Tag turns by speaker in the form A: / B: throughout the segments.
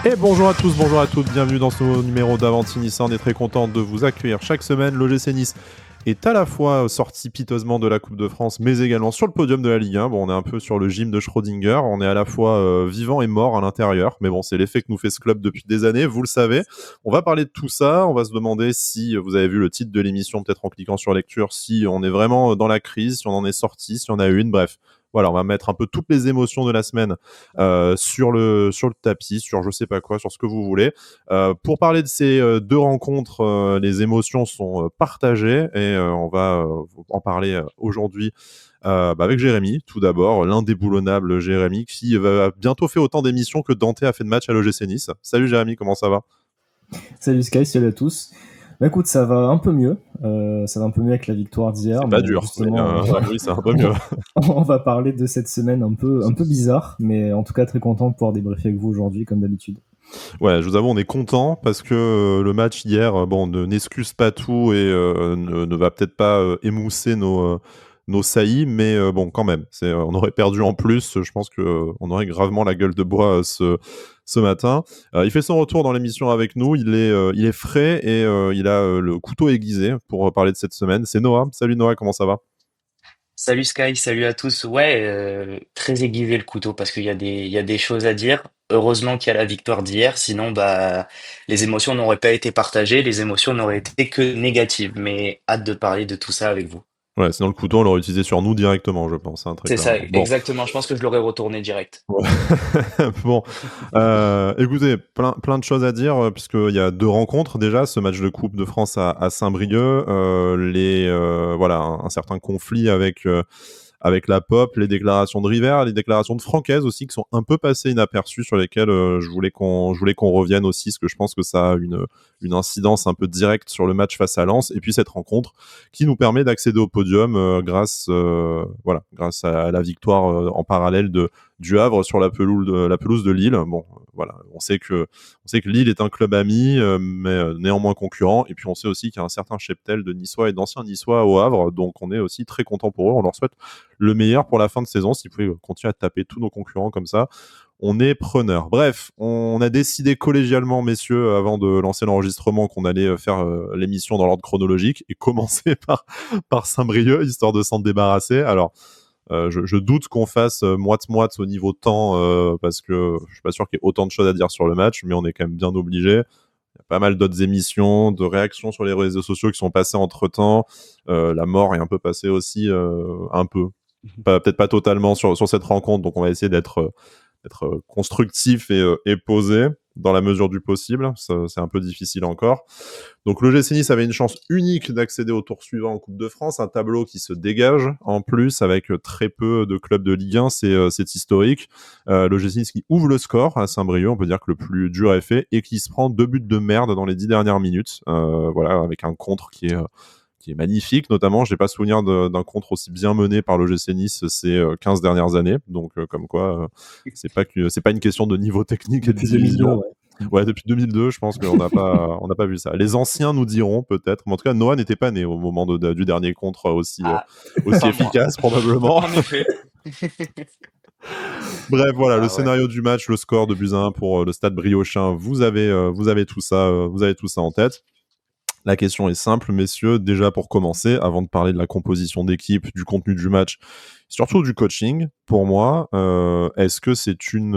A: Et bonjour à tous, bonjour à toutes, bienvenue dans ce nouveau numéro d'Avanti Nice. On est très content de vous accueillir chaque semaine. L'OGC Nice est à la fois sorti piteusement de la Coupe de France, mais également sur le podium de la Ligue 1. Bon, on est un peu sur le gym de Schrödinger, on est à la fois vivant et mort à l'intérieur, mais bon, c'est l'effet que nous fait ce club depuis des années, vous le savez. On va parler de tout ça, on va se demander si vous avez vu le titre de l'émission, peut-être en cliquant sur lecture, si on est vraiment dans la crise, si on en est sorti, si on a eu une, bref. Voilà, on va mettre un peu toutes les émotions de la semaine sur le tapis, sur je sais pas quoi, sur ce que vous voulez. Pour parler de ces deux rencontres, les émotions sont partagées et on va en parler aujourd'hui avec Jérémy, tout d'abord, l'indéboulonnable Jérémy, qui va bientôt faire autant d'émissions que Dante a fait de matchs à l'OGC Nice. Salut Jérémy, comment ça va ?
B: Salut Sky, salut à tous. Bah écoute, ça va un peu mieux. Ça va un peu mieux avec la victoire d'hier.
A: C'est pas
B: Mais
A: dur,
B: justement,
A: mais oui, c'est un peu mieux.
B: on va parler de cette semaine un peu bizarre, mais en tout cas très content de pouvoir débriefer avec vous aujourd'hui, comme d'habitude.
A: Ouais, je vous avoue, on est content parce que le match hier, bon, n'excuse pas tout et ne va peut-être pas émousser nos saillies, mais bon, quand même, on aurait perdu en plus. Je pense qu'on aurait gravement la gueule de bois ce matin. Il fait son retour dans l'émission avec nous. Il est frais et il a le couteau aiguisé pour parler de cette semaine. C'est Noah. Salut Noah, comment ça va ?
C: Salut Sky, salut à tous. Ouais, très aiguisé le couteau parce qu'il y a des choses à dire. Heureusement qu'il y a la victoire d'hier, sinon bah les émotions n'auraient pas été partagées, les émotions n'auraient été que négatives. Mais hâte de parler de tout ça avec vous.
A: Ouais, sinon le couteau, on l'aurait utilisé sur nous directement, je pense, hein, très
C: C'est ça,
A: clairement. Bon.
C: exactement. Je pense que je l'aurais retourné direct.
A: Ouais. Bon, écoutez, plein de choses à dire puisqu'il y a deux rencontres déjà, ce match de Coupe de France à Saint-Brieuc, voilà, un certain conflit avec la pop, les déclarations de River, les déclarations de Francaise aussi qui sont un peu passées inaperçues sur lesquelles je voulais qu'on revienne aussi parce que je pense que ça a une incidence un peu directe sur le match face à Lens et puis cette rencontre qui nous permet d'accéder au podium grâce à la victoire en parallèle du Havre sur la pelouse de Lille. Bon, voilà, on sait que Lille est un club ami, mais néanmoins concurrent. Et puis on sait aussi qu'il y a un certain cheptel de Niçois et d'anciens Niçois au Havre, donc on est aussi très content pour eux. On leur souhaite le meilleur pour la fin de saison. S'ils pouvaient continuer à taper tous nos concurrents comme ça, on est preneur. Bref, on a décidé collégialement, messieurs, avant de lancer l'enregistrement, qu'on allait faire l'émission dans l'ordre chronologique et commencer par Saint-Brieuc, histoire de s'en débarrasser. Alors, je doute qu'on fasse moite-moite au niveau temps parce que je suis pas sûr qu'il y ait autant de choses à dire sur le match, mais on est quand même bien obligé. Il y a pas mal d'autres émissions, de réactions sur les réseaux sociaux qui sont passées entre-temps. La mort est un peu passée aussi, un peu. Peut-être pas totalement sur cette rencontre, donc on va essayer d'être constructif et posé dans la mesure du possible. Ça, c'est un peu difficile encore. Donc l'OGC Nice avait une chance unique d'accéder au tour suivant en Coupe de France, un tableau qui se dégage en plus avec très peu de clubs de Ligue 1, c'est historique. L'OGC Nice qui ouvre le score à Saint-Brieuc, on peut dire que le plus dur est fait, et qui se prend 2 buts de merde dans les 10 dernières minutes, voilà, avec un contre qui est magnifique, notamment, je n'ai pas souvenir d'un contre aussi bien mené par l'OGC Nice ces 15 dernières années, donc comme quoi, c'est pas une question de niveau technique et de
B: Depuis 2002,
A: division.
B: ouais.
A: Ouais, depuis 2002, je pense qu'on n'a pas vu ça. Les anciens nous diront peut-être, mais en tout cas, Noah n'était pas né au moment du dernier contre
C: Ah,
A: aussi
C: pas moi.
A: efficace probablement.
C: En effet.
A: Bref, voilà, le
C: Ah ouais.
A: scénario du match, le score de buts à 1 pour le stade briochin, vous avez tout ça, en tête. La question est simple, messieurs, déjà pour commencer, avant de parler de la composition d'équipe, du contenu du match, surtout du coaching, pour moi, est-ce que c'est une...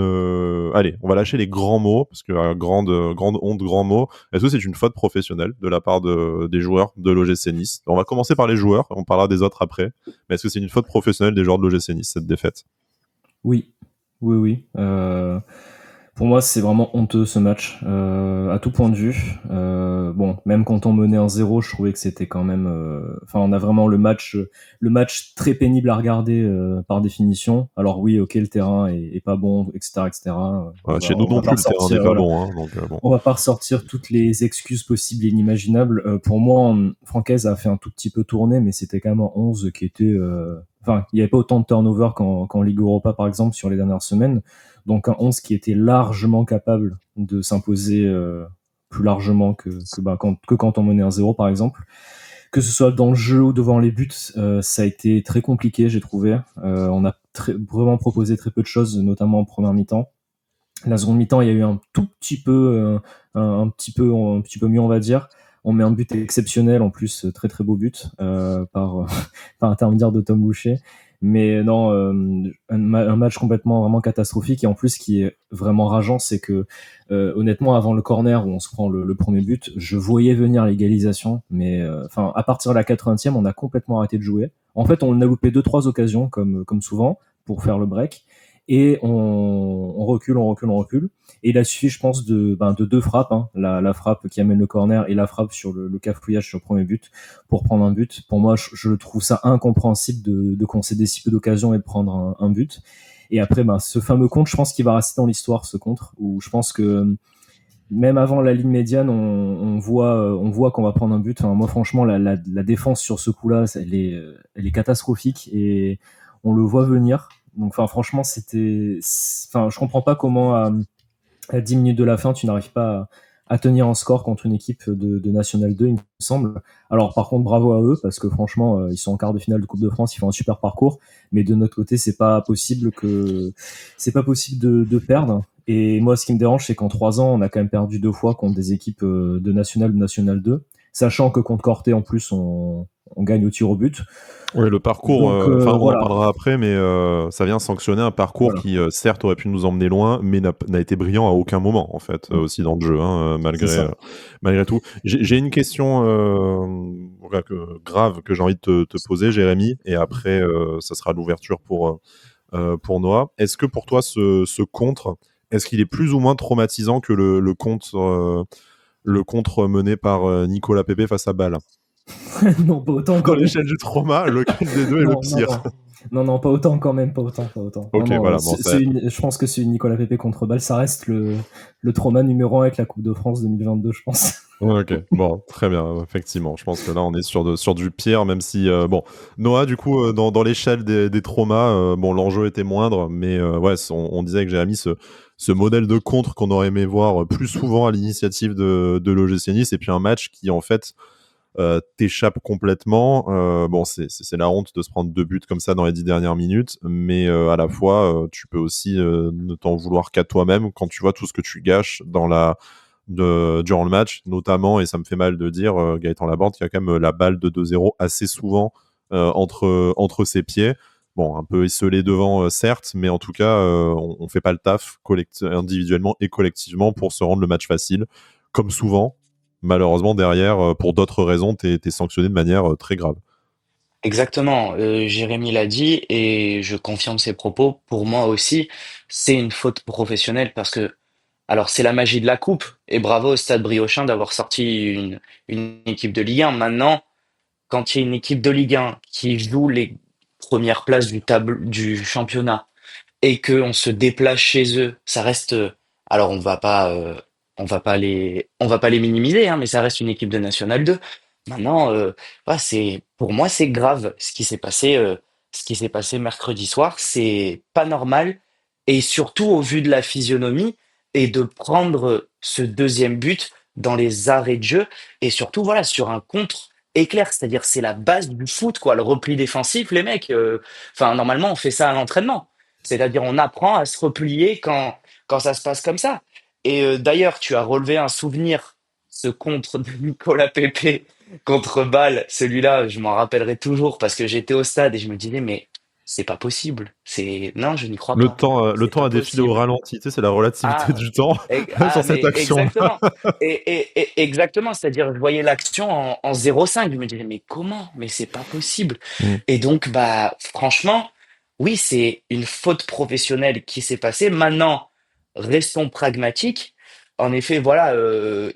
A: Allez, on va lâcher les grands mots, parce que grande honte, grands mots. Est-ce que c'est une faute professionnelle de la part des joueurs de l'OGC Nice ? On va commencer par les joueurs, on parlera des autres après. Mais est-ce que c'est une faute professionnelle des joueurs de l'OGC Nice, cette défaite ?
B: Oui, oui. Pour moi, c'est vraiment honteux ce match, à tout point de vue. Bon, même quand on menait 1-0, je trouvais que c'était quand même. Enfin, on a vraiment le match très pénible à regarder par définition. Alors oui, ok, le terrain est pas bon, etc., etc.
A: Chez nous
B: On
A: non
B: va pas
A: plus, le terrain n'est
B: ressortir,
A: pas
B: voilà.
A: bon. Hein, donc, bon.
B: On va pas ressortir toutes les excuses possibles et inimaginables. Pour moi, Francaise a fait un tout petit peu tourner, mais c'était quand même un 11 qui était. Enfin, il n'y avait pas autant de turnover qu'en Ligue Europa, par exemple, sur les dernières semaines. Donc un 11 qui était largement capable de s'imposer plus largement que quand on menait 1-0, par exemple. Que ce soit dans le jeu ou devant les buts, ça a été très compliqué, j'ai trouvé. On a vraiment proposé très peu de choses, notamment en première mi-temps. La seconde mi-temps, il y a eu un tout petit peu, un petit peu mieux, on va dire. On met un but exceptionnel, en plus, très très beau but, par intermédiaire de Tom Boucher. Mais non, un match complètement vraiment catastrophique. Et en plus, ce qui est vraiment rageant, c'est que honnêtement, avant le corner où on se prend le premier but, je voyais venir l'égalisation. Mais enfin, à partir de la 80e, on a complètement arrêté de jouer. En fait, on a loupé deux trois occasions, comme souvent, pour faire le break et on recule, on recule, on recule. Et il a suffi, je pense, de deux frappes, hein, la frappe qui amène le corner et la frappe sur le cafouillage sur le premier but pour prendre un but. Pour moi, je trouve ça incompréhensible de concéder si peu d'occasions et de prendre un but. Et après, ben, ce fameux contre, je pense qu'il va rester dans l'histoire, ce contre, où je pense que même avant la ligne médiane, on voit qu'on va prendre un but. Enfin, moi, franchement, la défense sur ce coup-là, elle est catastrophique et on le voit venir. Donc, enfin, franchement, enfin, je comprends pas comment à 10 minutes de la fin, tu n'arrives pas à tenir un score contre une équipe de National 2, il me semble. Alors, par contre, bravo à eux parce que franchement, ils sont en quart de finale de Coupe de France, ils font un super parcours. Mais de notre côté, c'est pas possible de perdre. Et moi, ce qui me dérange, c'est qu'en 3 ans, on a quand même perdu deux fois contre des équipes de National ou National 2, sachant que contre Corté, en plus, on gagne au tir au but.
A: Oui, le parcours,
B: Donc
A: enfin, on en
B: voilà,
A: parlera après, mais ça vient sanctionner un parcours
B: voilà.
A: qui, certes, aurait pu nous emmener loin, mais n'a été brillant à aucun moment, en fait, aussi dans le jeu, hein,
B: C'est ça.
A: malgré tout. J'ai une question voilà, grave que j'ai envie de te poser, Jérémy, et après, ça sera l'ouverture pour Noah. Est-ce que pour toi, ce contre, est-ce qu'il est plus ou moins traumatisant que le contre mené par Nicolas Pepe face à Bâle?
B: Non, pas autant
A: Dans
B: quand même.
A: l'échelle du trauma, lequel des deux est le
B: Non, non,
A: pire?
B: non. Non, non, pas autant quand même, pas autant, pas autant. Non,
A: Ok,
B: non,
A: voilà, bon, ça,
B: je pense que c'est une Nicolas Pepe contre Bâle, ça reste le trauma numéro 1 avec la Coupe de France 2022, je pense.
A: ouais, ok, bon, très bien, effectivement. Je pense que là, on est sur du pire, même si, bon, Noah, du coup, dans l'échelle des traumas, bon, l'enjeu était moindre, mais ouais, on disait que Jérémy, ce modèle de contre qu'on aurait aimé voir plus souvent à l'initiative de l'OGC Nice, et puis un match qui, en fait, t'échappe complètement. Bon, c'est la honte de se prendre deux buts comme ça dans les 10 dernières minutes, mais à la fois, tu peux aussi ne t'en vouloir qu'à toi-même quand tu vois tout ce que tu gâches durant le match, notamment, et ça me fait mal de dire, Gaëtan Laborde qui a quand même la balle de 2-0 assez souvent entre ses pieds. Bon, un peu esselé devant, certes, mais en tout cas, on fait pas le taf individuellement et collectivement pour se rendre le match facile, comme souvent. Malheureusement, derrière, pour d'autres raisons, t'es sanctionné de manière très grave.
C: Exactement, Jérémy l'a dit et je confirme ses propos. Pour moi aussi, c'est une faute professionnelle parce que, alors c'est la magie de la coupe et bravo au Stade Briochin d'avoir sorti une équipe de Ligue 1. Maintenant, quand il y a une équipe de Ligue 1 qui joue les premières places du championnat et que on se déplace chez eux, ça reste. Alors on va pas les minimiser, hein, mais ça reste une équipe de National 2. Maintenant, voilà, c'est pour moi c'est grave ce qui s'est passé mercredi soir, c'est pas normal et surtout au vu de la physionomie et de prendre ce deuxième but dans les arrêts de jeu et surtout voilà sur un contre éclair, c'est-à-dire c'est la base du foot quoi, le repli défensif, les mecs. Enfin normalement on fait ça à l'entraînement. C'est-à-dire, on apprend à se replier quand ça se passe comme ça. Et d'ailleurs, tu as relevé un souvenir, ce contre de Nicolas Pepe contre Bâle. Celui-là, je m'en rappellerai toujours parce que j'étais au stade et je me disais, mais c'est pas possible. Non, je n'y crois pas.
A: Le
C: C'est
A: temps
C: pas
A: a défilé au
C: possible.
A: ralenti, tu sais, c'est la relativité
C: Ah,
A: du temps sur cette
C: mais
A: action-là.
C: exactement. Exactement. C'est-à-dire, je voyais l'action en 0,5. Je me disais, mais comment? Mais c'est pas possible.
A: Mm.
C: Et donc, bah, franchement, oui, c'est une faute professionnelle qui s'est passée. Maintenant, restons pragmatiques. En effet, voilà,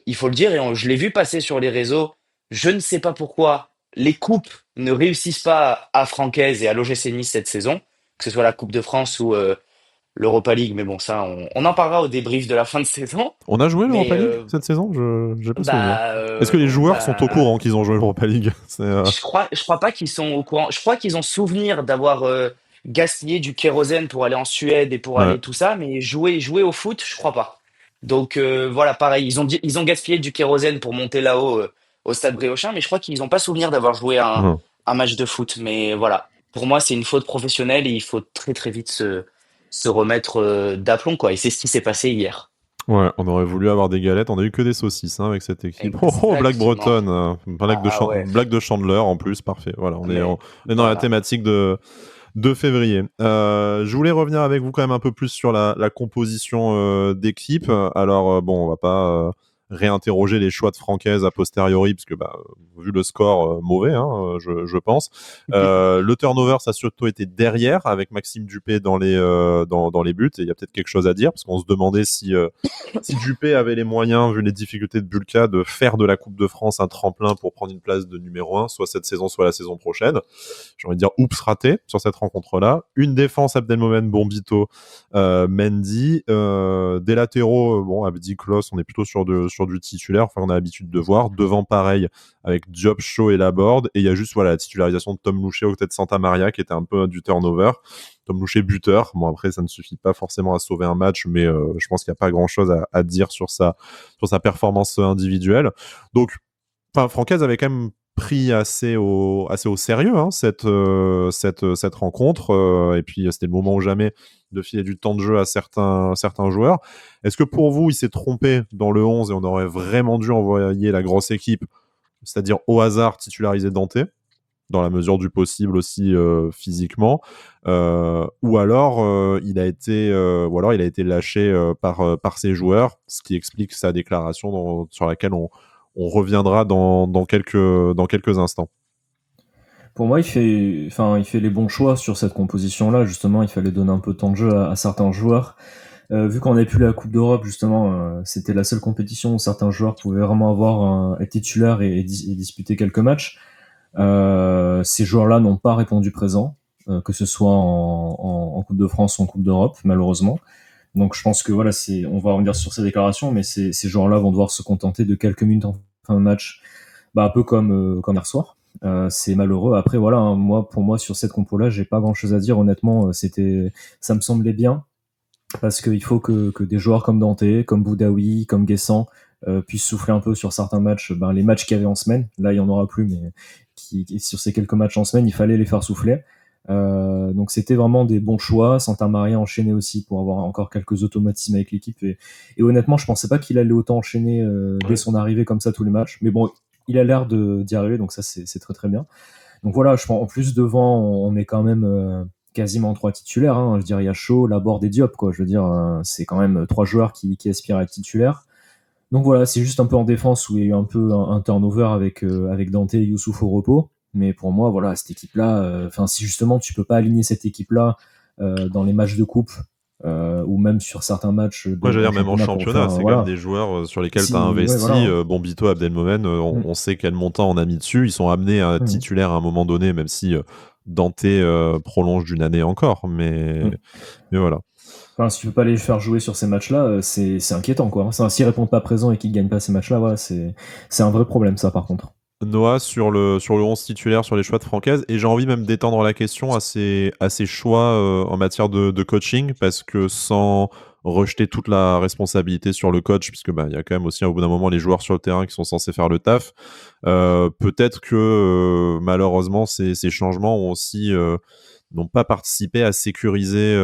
C: il faut le dire, et je l'ai vu passer sur les réseaux. Je ne sais pas pourquoi les coupes ne réussissent pas à Francaise et à l'OGC Nice cette saison, que ce soit la Coupe de France ou l'Europa League. Mais bon, ça, on en parlera au débrief de la fin de saison.
A: On a joué
C: Mais
A: l'Europa League cette saison? Je n'ai pas souvenir.
C: bah,
A: Est-ce que les joueurs sont au
C: bah,
A: courant qu'ils ont joué l'Europa League?
C: je crois pas qu'ils sont au courant. Je crois qu'ils ont souvenir d'avoir gaspillé du kérosène pour aller en Suède et pour
A: Ouais.
C: aller tout ça, mais jouer au foot, je crois pas. Donc voilà, pareil, ils ont gaspillé du kérosène pour monter là-haut au Stade Briochin, mais je crois qu'ils n'ont pas souvenir d'avoir joué
A: Mhm.
C: un match de foot. Mais voilà, pour moi, c'est une faute professionnelle et il faut très très vite se remettre d'aplomb, quoi. Et c'est ce qui s'est passé hier.
A: Ouais, on aurait voulu avoir des galettes, on a eu que des saucisses avec cette équipe. Oh, oh, blague
C: Exactement.
A: bretonne,
C: Ah ouais.
A: blague de Chandler en plus, parfait. Voilà,
C: Mais
A: on est dans la
C: voilà.
A: thématique de février. Je voulais revenir avec vous quand même un peu plus sur la composition d'équipe. Alors, bon, on va pas réinterroger les choix de Francaise a posteriori, parce que bah, vu le score mauvais, hein, je pense. Le turnover, ça a surtout été derrière, avec Maxime Dupé dans les buts, et il y a peut-être quelque chose à dire, parce qu'on se demandait si Dupé avait les moyens, vu les difficultés de Bulka, de faire de la Coupe de France un tremplin pour prendre une place de numéro 1, soit cette saison, soit la saison prochaine. J'ai envie de dire, oups, raté sur cette rencontre-là. Une défense, Abdelmomen, Bombito, Mendy. Des latéraux, bon, Abdi, Klos, on est plutôt sur du titulaire, enfin, on a l'habitude de voir. Devant, pareil, avec Diop, Shaw et Laborde. Et il y a juste voilà, la titularisation de Tom Louchet au tête de Santa Maria, qui était un peu du turnover. Tom Louchet buteur. Bon, après, ça ne suffit pas forcément à sauver un match, mais je pense qu'il n'y a pas grand-chose à dire sur sa performance individuelle. Donc, enfin, Francaise avait quand même pris assez au sérieux hein, cette rencontre. Et puis, c'était le moment ou jamais de filer du temps de jeu à certains joueurs. Est-ce que pour vous, il s'est trompé dans le 11 et on aurait vraiment dû envoyer la grosse équipe, c'est-à-dire au hasard titulariser Dante dans la mesure du possible aussi physiquement, ou alors il a été lâché par ses joueurs, ce qui explique sa déclaration sur laquelle on reviendra dans quelques instants.
B: Pour moi, il fait les bons choix sur cette composition-là. Justement, il fallait donner un peu de temps de jeu à certains joueurs. Vu qu'on n'avait plus la Coupe d'Europe, justement, c'était la seule compétition où certains joueurs pouvaient vraiment être titulaires et disputer quelques matchs. Ces joueurs-là n'ont pas répondu présent, que ce soit en Coupe de France ou en Coupe d'Europe, malheureusement. Donc je pense que voilà, on va revenir sur ces déclarations, mais ces joueurs-là vont devoir se contenter de quelques minutes en fin de match, bah, un peu comme hier soir. C'est malheureux. Après voilà, hein, pour moi sur cette compo-là, j'ai pas grand-chose à dire. Honnêtement, ça me semblait bien parce qu'il faut que des joueurs comme Dante, comme Boudaoui, comme Guessant puissent souffler un peu sur certains matchs. Ben, les matchs qu'il y avait en semaine, là il y en aura plus, mais sur ces quelques matchs en semaine, il fallait les faire souffler. Donc c'était vraiment des bons choix. Santa Maria enchaîné aussi pour avoir encore quelques automatismes avec l'équipe. Et honnêtement, je pensais pas qu'il allait autant enchaîner dès son arrivée comme ça tous les matchs. Mais bon, il a l'air d'y arriver, donc ça c'est très très bien. Donc voilà, je pense en plus devant, on est quand même quasiment trois titulaires. Hein. Je veux dire, il y a Shaw, Laborde et Diop, quoi. Je veux dire, c'est quand même trois joueurs qui aspirent à être titulaires. Donc voilà, c'est juste un peu en défense où il y a eu un peu un turnover avec Dante et Youssouf au repos. Mais pour moi, voilà, cette équipe-là, enfin, si justement tu peux pas aligner cette équipe-là dans les matchs de coupe ou même sur certains matchs
A: Moi, j'allais
B: en
A: dire, même en
B: championnat pour faire,
A: championnat, c'est quand même
B: voilà.
A: des joueurs sur lesquels tu as
B: Si, ouais, voilà.
A: investi.
B: Hein.
A: Bombito, Abdelmomen,
B: Mm,
A: on sait quel montant on a mis dessus. Ils sont amenés à être
B: mm,
A: titulaires à un moment donné, même si Dante prolonge d'une année encore.
B: mm.
A: Mais voilà.
B: Enfin, si tu peux pas les faire jouer sur ces matchs-là, c'est inquiétant, quoi. Enfin, s'ils répondent pas présents et qu'ils gagnent pas ces matchs-là, voilà, c'est un vrai problème, ça, par contre.
A: Noah sur le 11 titulaire, sur les choix de Francaise. Et j'ai envie même d'étendre la question à ses choix en matière de coaching, parce que sans rejeter toute la responsabilité sur le coach, puisque bah, il y a quand même aussi au bout d'un moment les joueurs sur le terrain qui sont censés faire le taf, peut-être que malheureusement ces changements ont aussi n'ont pas participé à sécuriser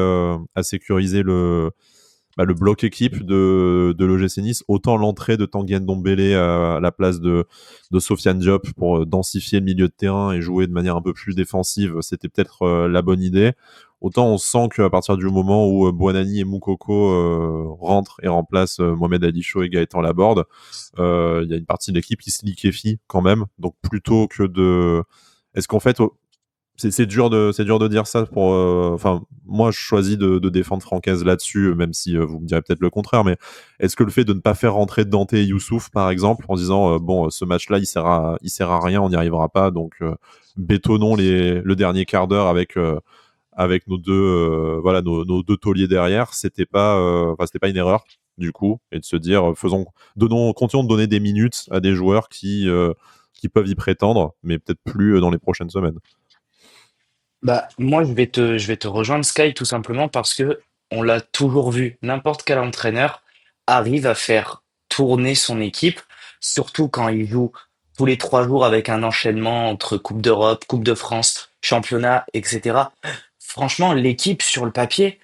A: le bloc équipe de l'OGC Nice, autant l'entrée de Tanguy Ndombele à la place de Sofiane Diop pour densifier le milieu de terrain et jouer de manière un peu plus défensive, c'était peut-être la bonne idée. Autant on sent qu'à partir du moment où Buonani et Moukoko rentrent et remplacent Mohamed Ali Chaud et Gaëtan Laborde, il y a une partie de l'équipe qui se liquéfie quand même. Donc plutôt que de... Est-ce qu'en fait, c'est dur de dire ça pour enfin moi je choisis de défendre Francaise là-dessus même si vous me direz peut-être le contraire, mais est-ce que le fait de ne pas faire rentrer Dante et Youssouf par exemple en disant bon ce match-là il sert à rien, on n'y arrivera pas, donc bétonnons le dernier quart d'heure avec nos deux voilà nos deux tauliers derrière, c'était pas une erreur du coup, et de se dire continuons de donner des minutes à des joueurs qui peuvent y prétendre, mais peut-être plus dans les prochaines semaines.
C: Bah, moi, je vais te rejoindre, Sky, tout simplement parce que on l'a toujours vu. N'importe quel entraîneur arrive à faire tourner son équipe, surtout quand il joue tous les 3 jours avec un enchaînement entre Coupe d'Europe, Coupe de France, championnat, etc. Franchement, l'équipe sur le papier,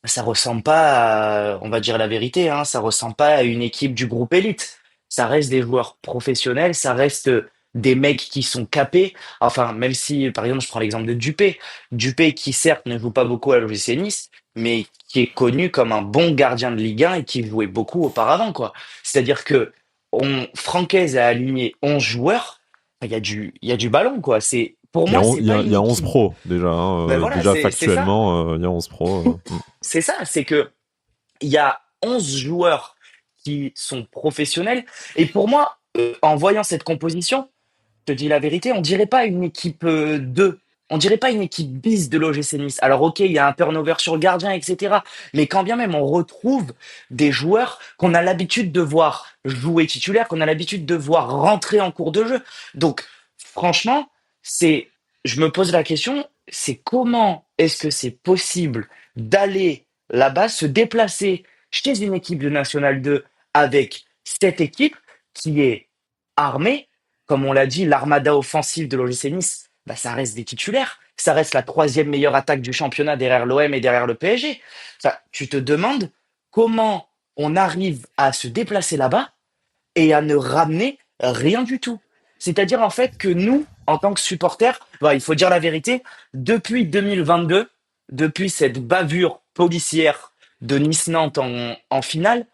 C: ça ressemble pas à, on va dire la vérité, hein, ça ressemble pas à une équipe du groupe élite. Ça reste des joueurs professionnels, ça reste des mecs qui sont capés. Enfin, même si, par exemple, je prends l'exemple de Dupé. Dupé qui, certes, ne joue pas beaucoup à l'OGC Nice, mais qui est connu comme un bon gardien de Ligue 1 et qui jouait beaucoup auparavant, quoi. C'est-à-dire que Francaise a aligné 11 joueurs. Enfin, il y a du ballon, quoi. Pour moi, c'est pas
A: Il
C: une
A: y a 11
C: équipe.
A: pros déjà,
C: Ben
A: hein,
C: voilà,
A: déjà
C: c'est ça.
A: factuellement, il y a 11 pros.
C: C'est ça, c'est que il y a 11 joueurs qui sont professionnels. Et pour moi, en voyant cette composition, je te dis la vérité, on dirait pas une équipe 2. On dirait pas une équipe bis de l'OGC Nice. Alors ok, il y a un turnover sur le gardien, etc. Mais quand bien même on retrouve des joueurs qu'on a l'habitude de voir jouer titulaire, qu'on a l'habitude de voir rentrer en cours de jeu. Donc franchement, c'est, je me pose la question, c'est comment est-ce que c'est possible d'aller là-bas, se déplacer chez une équipe de National 2 avec cette équipe qui est armée, comme on l'a dit, l'armada offensive de l'OGC Nice, bah, ça reste des titulaires. Ça reste la troisième meilleure attaque du championnat derrière l'OM et derrière le PSG. Enfin, tu te demandes comment on arrive à se déplacer là-bas et à ne ramener rien du tout. C'est-à-dire en fait que nous, en tant que supporters, bah, il faut dire la vérité, depuis 2022, depuis cette bavure policière de Nice-Nantes en finale,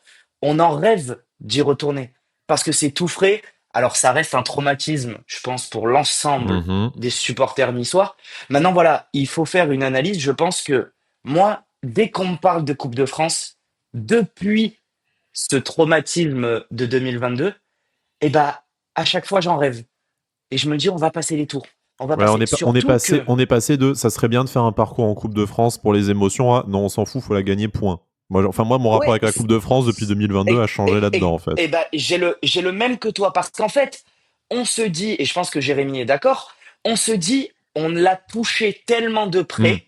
C: on en rêve d'y retourner. Parce que c'est tout frais. Alors ça reste un traumatisme, je pense, pour l'ensemble
A: Mhm.
C: des supporters niçois. Maintenant, voilà, il faut faire une analyse. Je pense que moi, dès qu'on me parle de Coupe de France, depuis ce traumatisme de 2022, et bah, à chaque fois, j'en rêve. Et je me dis, on va passer les tours. On va
A: Ouais,
C: passer. Surtout que,
A: on est passé de ça serait bien de faire un parcours en Coupe de France pour les émotions à non, on s'en fout, faut la gagner, point. Moi, mon rapport
C: ouais,
A: avec la Coupe de France depuis 2022 a changé là-dedans, en fait.
C: et bah, j'ai le même que toi. Parce qu'en fait, on se dit, et je pense que Jérémy est d'accord, on se dit, on l'a touché tellement de
A: Hmm.
C: près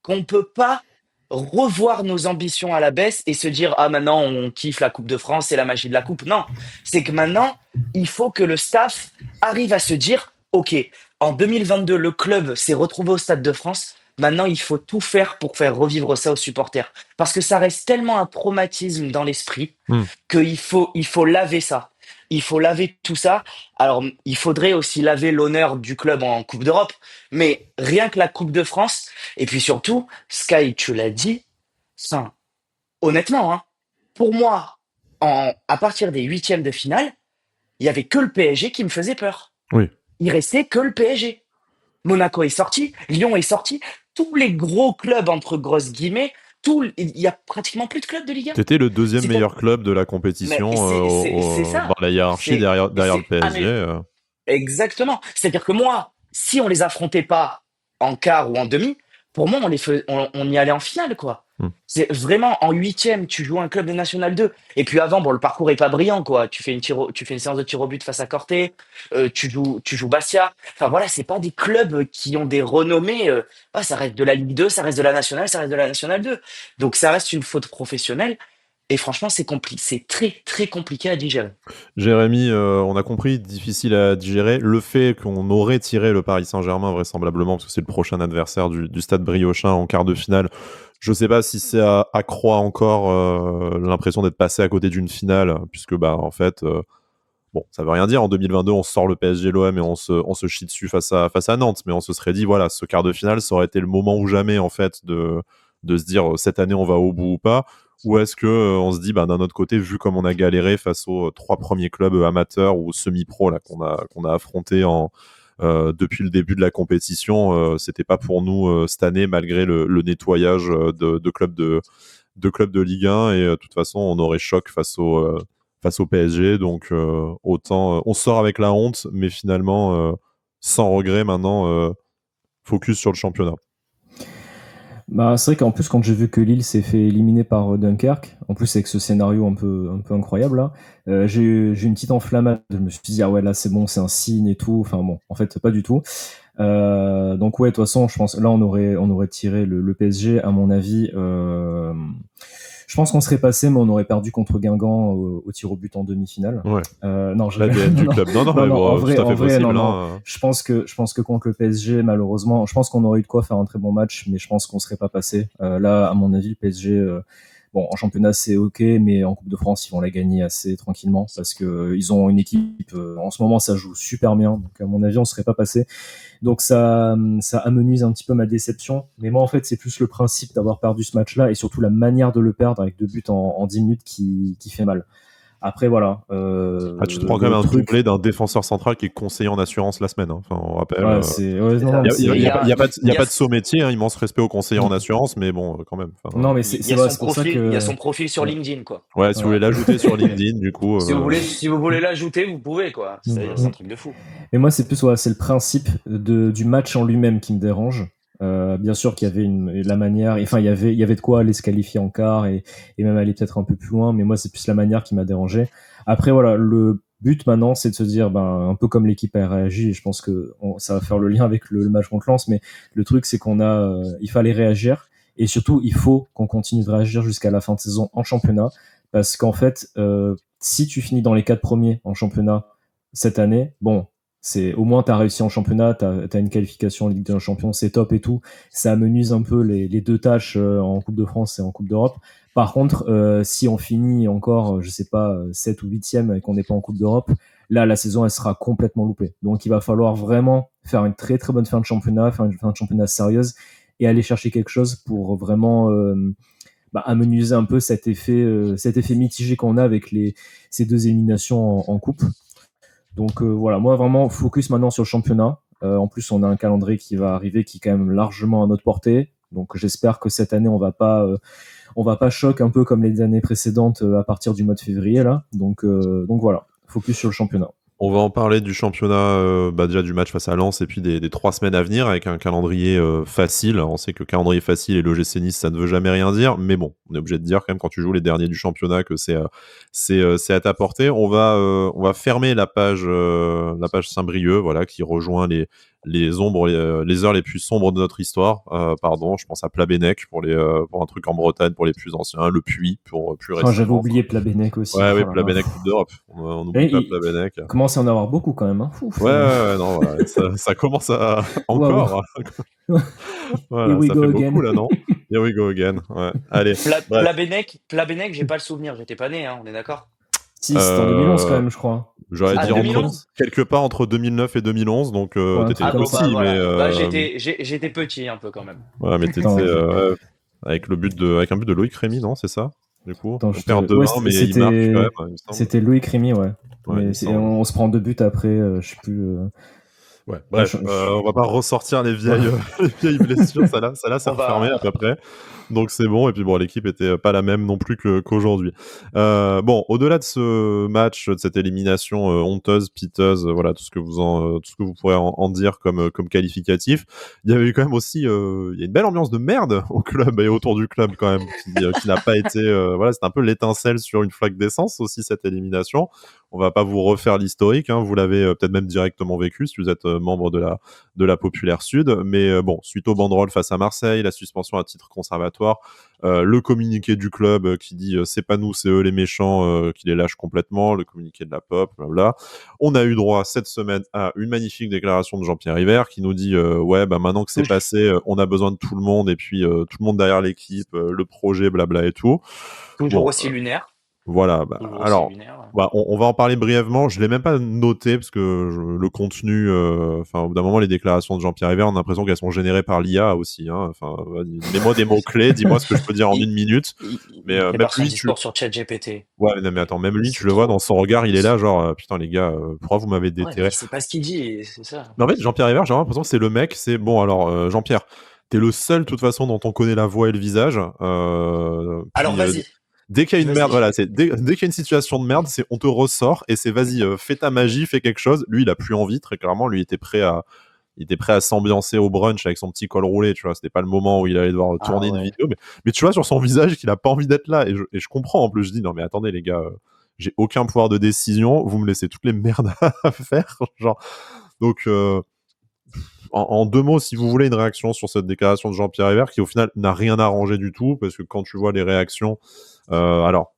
C: qu'on peut pas revoir nos ambitions à la baisse et se dire ah maintenant on kiffe la Coupe de France, c'est la magie de la Coupe. Non, c'est que maintenant il faut que le staff arrive à se dire ok, en 2022 le club s'est retrouvé au Stade de France. Maintenant, il faut tout faire pour faire revivre ça aux supporters. Parce que ça reste tellement un traumatisme dans l'esprit
A: Hmm.
C: il faut laver ça. Il faut laver tout ça. Alors, il faudrait aussi laver l'honneur du club en Coupe d'Europe. Mais rien que la Coupe de France, et puis surtout, Sky, tu l'as dit, enfin, honnêtement, hein, pour moi, à partir des huitièmes de finale, il y avait que le PSG qui me faisait peur.
A: Oui.
C: Il restait que le PSG. Monaco est sorti, Lyon est sorti, tous les gros clubs entre grosses guillemets, il y a pratiquement plus de clubs de Ligue 1.
A: C'était le deuxième
C: C'est
A: meilleur club de la
C: mais
A: compétition
C: c'est
A: dans
C: ça.
A: la hiérarchie derrière le
C: C'est
A: PSG.
C: exactement. C'est-à-dire que moi, si on les affrontait pas en quart ou en demi, pour moi, on y allait en finale, quoi.
A: Hmm.
C: C'est vraiment en huitième, tu joues un club de National 2. Et puis avant, bon, le parcours est pas brillant, quoi. Tu fais une séance de tir au but face à Corté, tu joues Bastia. Enfin voilà, c'est pas des clubs qui ont des renommées. Ça reste de la Ligue 2, ça reste de la Nationale, ça reste de la Nationale 2. Donc ça reste une faute professionnelle. Et franchement, c'est compliqué, c'est très très compliqué à digérer.
A: Jérémy, on a compris, difficile à digérer. Le fait qu'on aurait tiré le Paris Saint-Germain vraisemblablement, parce que c'est le prochain adversaire du Stade Briochin en quart de finale, je ne sais pas si c'est à accroître encore l'impression d'être passé à côté d'une finale, puisque bah en fait, bon, ça veut rien dire. En 2022, on sort le PSG l'OM et on se chie dessus face à Nantes, mais on se serait dit, voilà, ce quart de finale, ça aurait été le moment ou jamais en fait de se dire cette année on va au bout ou pas. Ou est-ce que on se dit, bah, d'un autre côté, vu comme on a galéré face aux trois premiers clubs amateurs ou semi-pro là qu'on a affronté depuis le début de la compétition, c'était pas pour nous cette année malgré le nettoyage de clubs de Ligue 1 et de toute façon on aurait choc face au PSG, donc autant on sort avec la honte, mais finalement sans regret maintenant focus sur le championnat.
B: Bah, c'est vrai qu'en plus, quand j'ai vu que Lille s'est fait éliminer par Dunkerque, en plus avec ce scénario un peu incroyable, là, j'ai une petite enflammade. Je me suis dit, ah ouais, là, c'est bon, c'est un signe et tout. Enfin bon, en fait, pas du tout. Donc ouais, de toute façon, je pense, là, on aurait tiré le PSG, à mon avis. Je pense qu'on serait passé, mais on aurait perdu contre Guingamp au tir au but en demi-finale.
A: Ouais.
B: Non, je
A: L'ADN du club. Non, mais bon,
B: en vrai,
A: tout à fait possible.
B: non. Je pense que contre le PSG, malheureusement, je pense qu'on aurait eu de quoi faire un très bon match, mais je pense qu'on serait pas passé. Là, à mon avis, le PSG, bon, en championnat c'est ok, mais en Coupe de France ils vont la gagner assez tranquillement parce que ils ont une équipe. En ce moment, ça joue super bien, donc à mon avis, on serait pas passé. Donc ça amenuise un petit peu ma déception. Mais moi, en fait, c'est plus le principe d'avoir perdu ce match-là et surtout la manière de le perdre avec 2 buts en 10 minutes qui fait mal. Après, voilà.
A: Tu te prends quand même un doublé d'un défenseur central qui est conseiller en assurance la semaine. Hein. Enfin, on rappelle.
B: Ouais,
A: il n'y a pas de saut métier, hein, immense respect aux conseillers en assurance, mais bon, quand même. Enfin,
B: non, mais c'est pour ça que.
C: Il y a son profil sur LinkedIn, quoi.
A: Ouais, si vous voulez l'ajouter sur LinkedIn, du coup.
C: Si vous voulez l'ajouter, vous pouvez, quoi. C'est un truc de fou.
B: Mais moi, c'est plus, c'est le principe du match en lui-même qui me dérange. Bien sûr qu'il y avait la manière, enfin il y avait de quoi aller se qualifier en quart et même aller peut-être un peu plus loin, mais moi c'est plus la manière qui m'a dérangé. Après voilà, le but maintenant c'est de se dire un peu comme l'équipe a réagi, et je pense que ça va faire le lien avec le match contre Lens, mais le truc c'est il fallait réagir et surtout il faut qu'on continue de réagir jusqu'à la fin de saison en championnat parce qu'en fait si tu finis dans les 4 premiers en championnat cette année, bon, c'est au moins t'as réussi en championnat, t'as une qualification en Ligue des Champions, c'est top et tout. Ça amenuise un peu les 2 tâches en Coupe de France et en Coupe d'Europe. Par contre, si on finit encore, je sais pas, 7 ou 8e et qu'on n'est pas en Coupe d'Europe, là la saison elle sera complètement loupée. Donc il va falloir vraiment faire une très très bonne fin de championnat, faire une fin de championnat sérieuse et aller chercher quelque chose pour vraiment amenuiser un peu cet effet mitigé qu'on a avec ces 2 éliminations en coupe. Donc voilà, moi vraiment focus maintenant sur le championnat. En plus, on a un calendrier qui va arriver qui est quand même largement à notre portée. Donc j'espère que cette année on va pas choc un peu comme les années précédentes à partir du mois de février là. Donc voilà, focus sur le championnat.
A: On va en parler du championnat, déjà du match face à Lens et puis des 3 semaines à venir avec un calendrier facile. On sait que le calendrier facile et l'OGC Nice, ça ne veut jamais rien dire, mais bon, on est obligé de dire quand même quand tu joues les derniers du championnat que c'est à ta portée. On va fermer la page Saint-Brieuc, voilà, qui rejoint les ombres, les heures les plus sombres de notre histoire. Pardon, je pense à Plabennec pour un truc en Bretagne pour les plus anciens, le Puy pour plus récemment.
B: J'avais oublié Plabennec aussi.
A: Ouais, oui, Plabennec Coupe d'Europe. On oublie pas Plabennec.
B: Commence à en avoir beaucoup quand même. Hein.
A: Ouais, non, voilà, ça commence à encore.
B: Wow.
A: Voilà, ça fait beaucoup là, non? Here we go again. Ouais. Allez.
C: Plabennec, j'ai pas le souvenir. J'étais pas né, hein, on est d'accord?
B: Si, c'était en 2011 quand même, je crois.
A: J'aurais dit quelque part entre 2009 et 2011, donc t'étais petit,
C: voilà. J'étais petit un peu quand même.
A: Ouais, mais t'étais avec un but de Loïc Rémy, non? C'est ça? Du coup, on perd 2-1, mais il marque quand même.
B: C'était Loïc Rémy, ouais. On se prend 2 buts après, je sais plus.
A: Ouais, bref, on va pas ressortir les vieilles blessures, ça là, c'est refermé à peu près. Donc c'est bon, et puis bon, l'équipe était pas la même non plus qu'aujourd'hui. Bon, au-delà de ce match, de cette élimination honteuse, piteuse, voilà, tout ce que vous pourrez en dire comme qualificatif, il y avait eu quand même aussi, il y a une belle ambiance de merde au club et autour du club quand même, qui n'a pas été, voilà, c'est un peu l'étincelle sur une flaque d'essence aussi cette élimination. On va pas vous refaire l'historique, hein, vous l'avez peut-être même directement vécu si vous êtes membre de la Populaire Sud, mais bon, suite au banderole face à Marseille, la suspension à titre conservatoire, le communiqué du club qui dit c'est pas nous, c'est eux les méchants, qui les lâchent complètement, le communiqué de la Pop, blabla. On a eu droit cette semaine à une magnifique déclaration de Jean-Pierre River qui nous dit ouais, bah maintenant que c'est passé, on a besoin de tout le monde et puis tout le monde derrière l'équipe, le projet, blabla et tout.
C: Toujours aussi lunaire.
A: Voilà, alors, on va en parler brièvement. Je l'ai même pas noté parce que le contenu, au bout d'un moment, les déclarations de Jean-Pierre River, on a l'impression qu'elles sont générées par l'IA aussi. Hein. Mets-moi des mots clés, dis-moi ce que je peux dire en 1 minute.
C: Mais même lui, discours sur ChatGPT.
A: Ouais, non, mais attends, même lui, tu le vois dans son regard, il est là, genre putain les gars, pourquoi vous m'avez déterré?
C: C'est pas ce qu'il dit, c'est ça.
A: Mais en fait, Jean-Pierre River, j'ai l'impression que c'est le mec. C'est bon, alors Jean-Pierre, t'es le seul de toute façon dont on connaît la voix et le visage.
C: Alors vas-y.
A: Dès qu'il y a une merde, voilà, dès qu'il y a une situation de merde, c'est on te ressort et c'est vas-y, fais ta magie, fais quelque chose. Lui, il a plus envie, très clairement. Lui, il était prêt à s'ambiancer au brunch avec son petit col roulé, tu vois. C'était pas le moment où il allait devoir tourner une vidéo, mais tu vois sur son visage qu'il a pas envie d'être là. Et je comprends. En plus, je dis non, mais attendez les gars, j'ai aucun pouvoir de décision. Vous me laissez toutes les merdes à faire, genre. Donc en deux mots, si vous voulez une réaction sur cette déclaration de Jean-Pierre River, qui au final n'a rien arrangé du tout, parce que quand tu vois les réactions, alors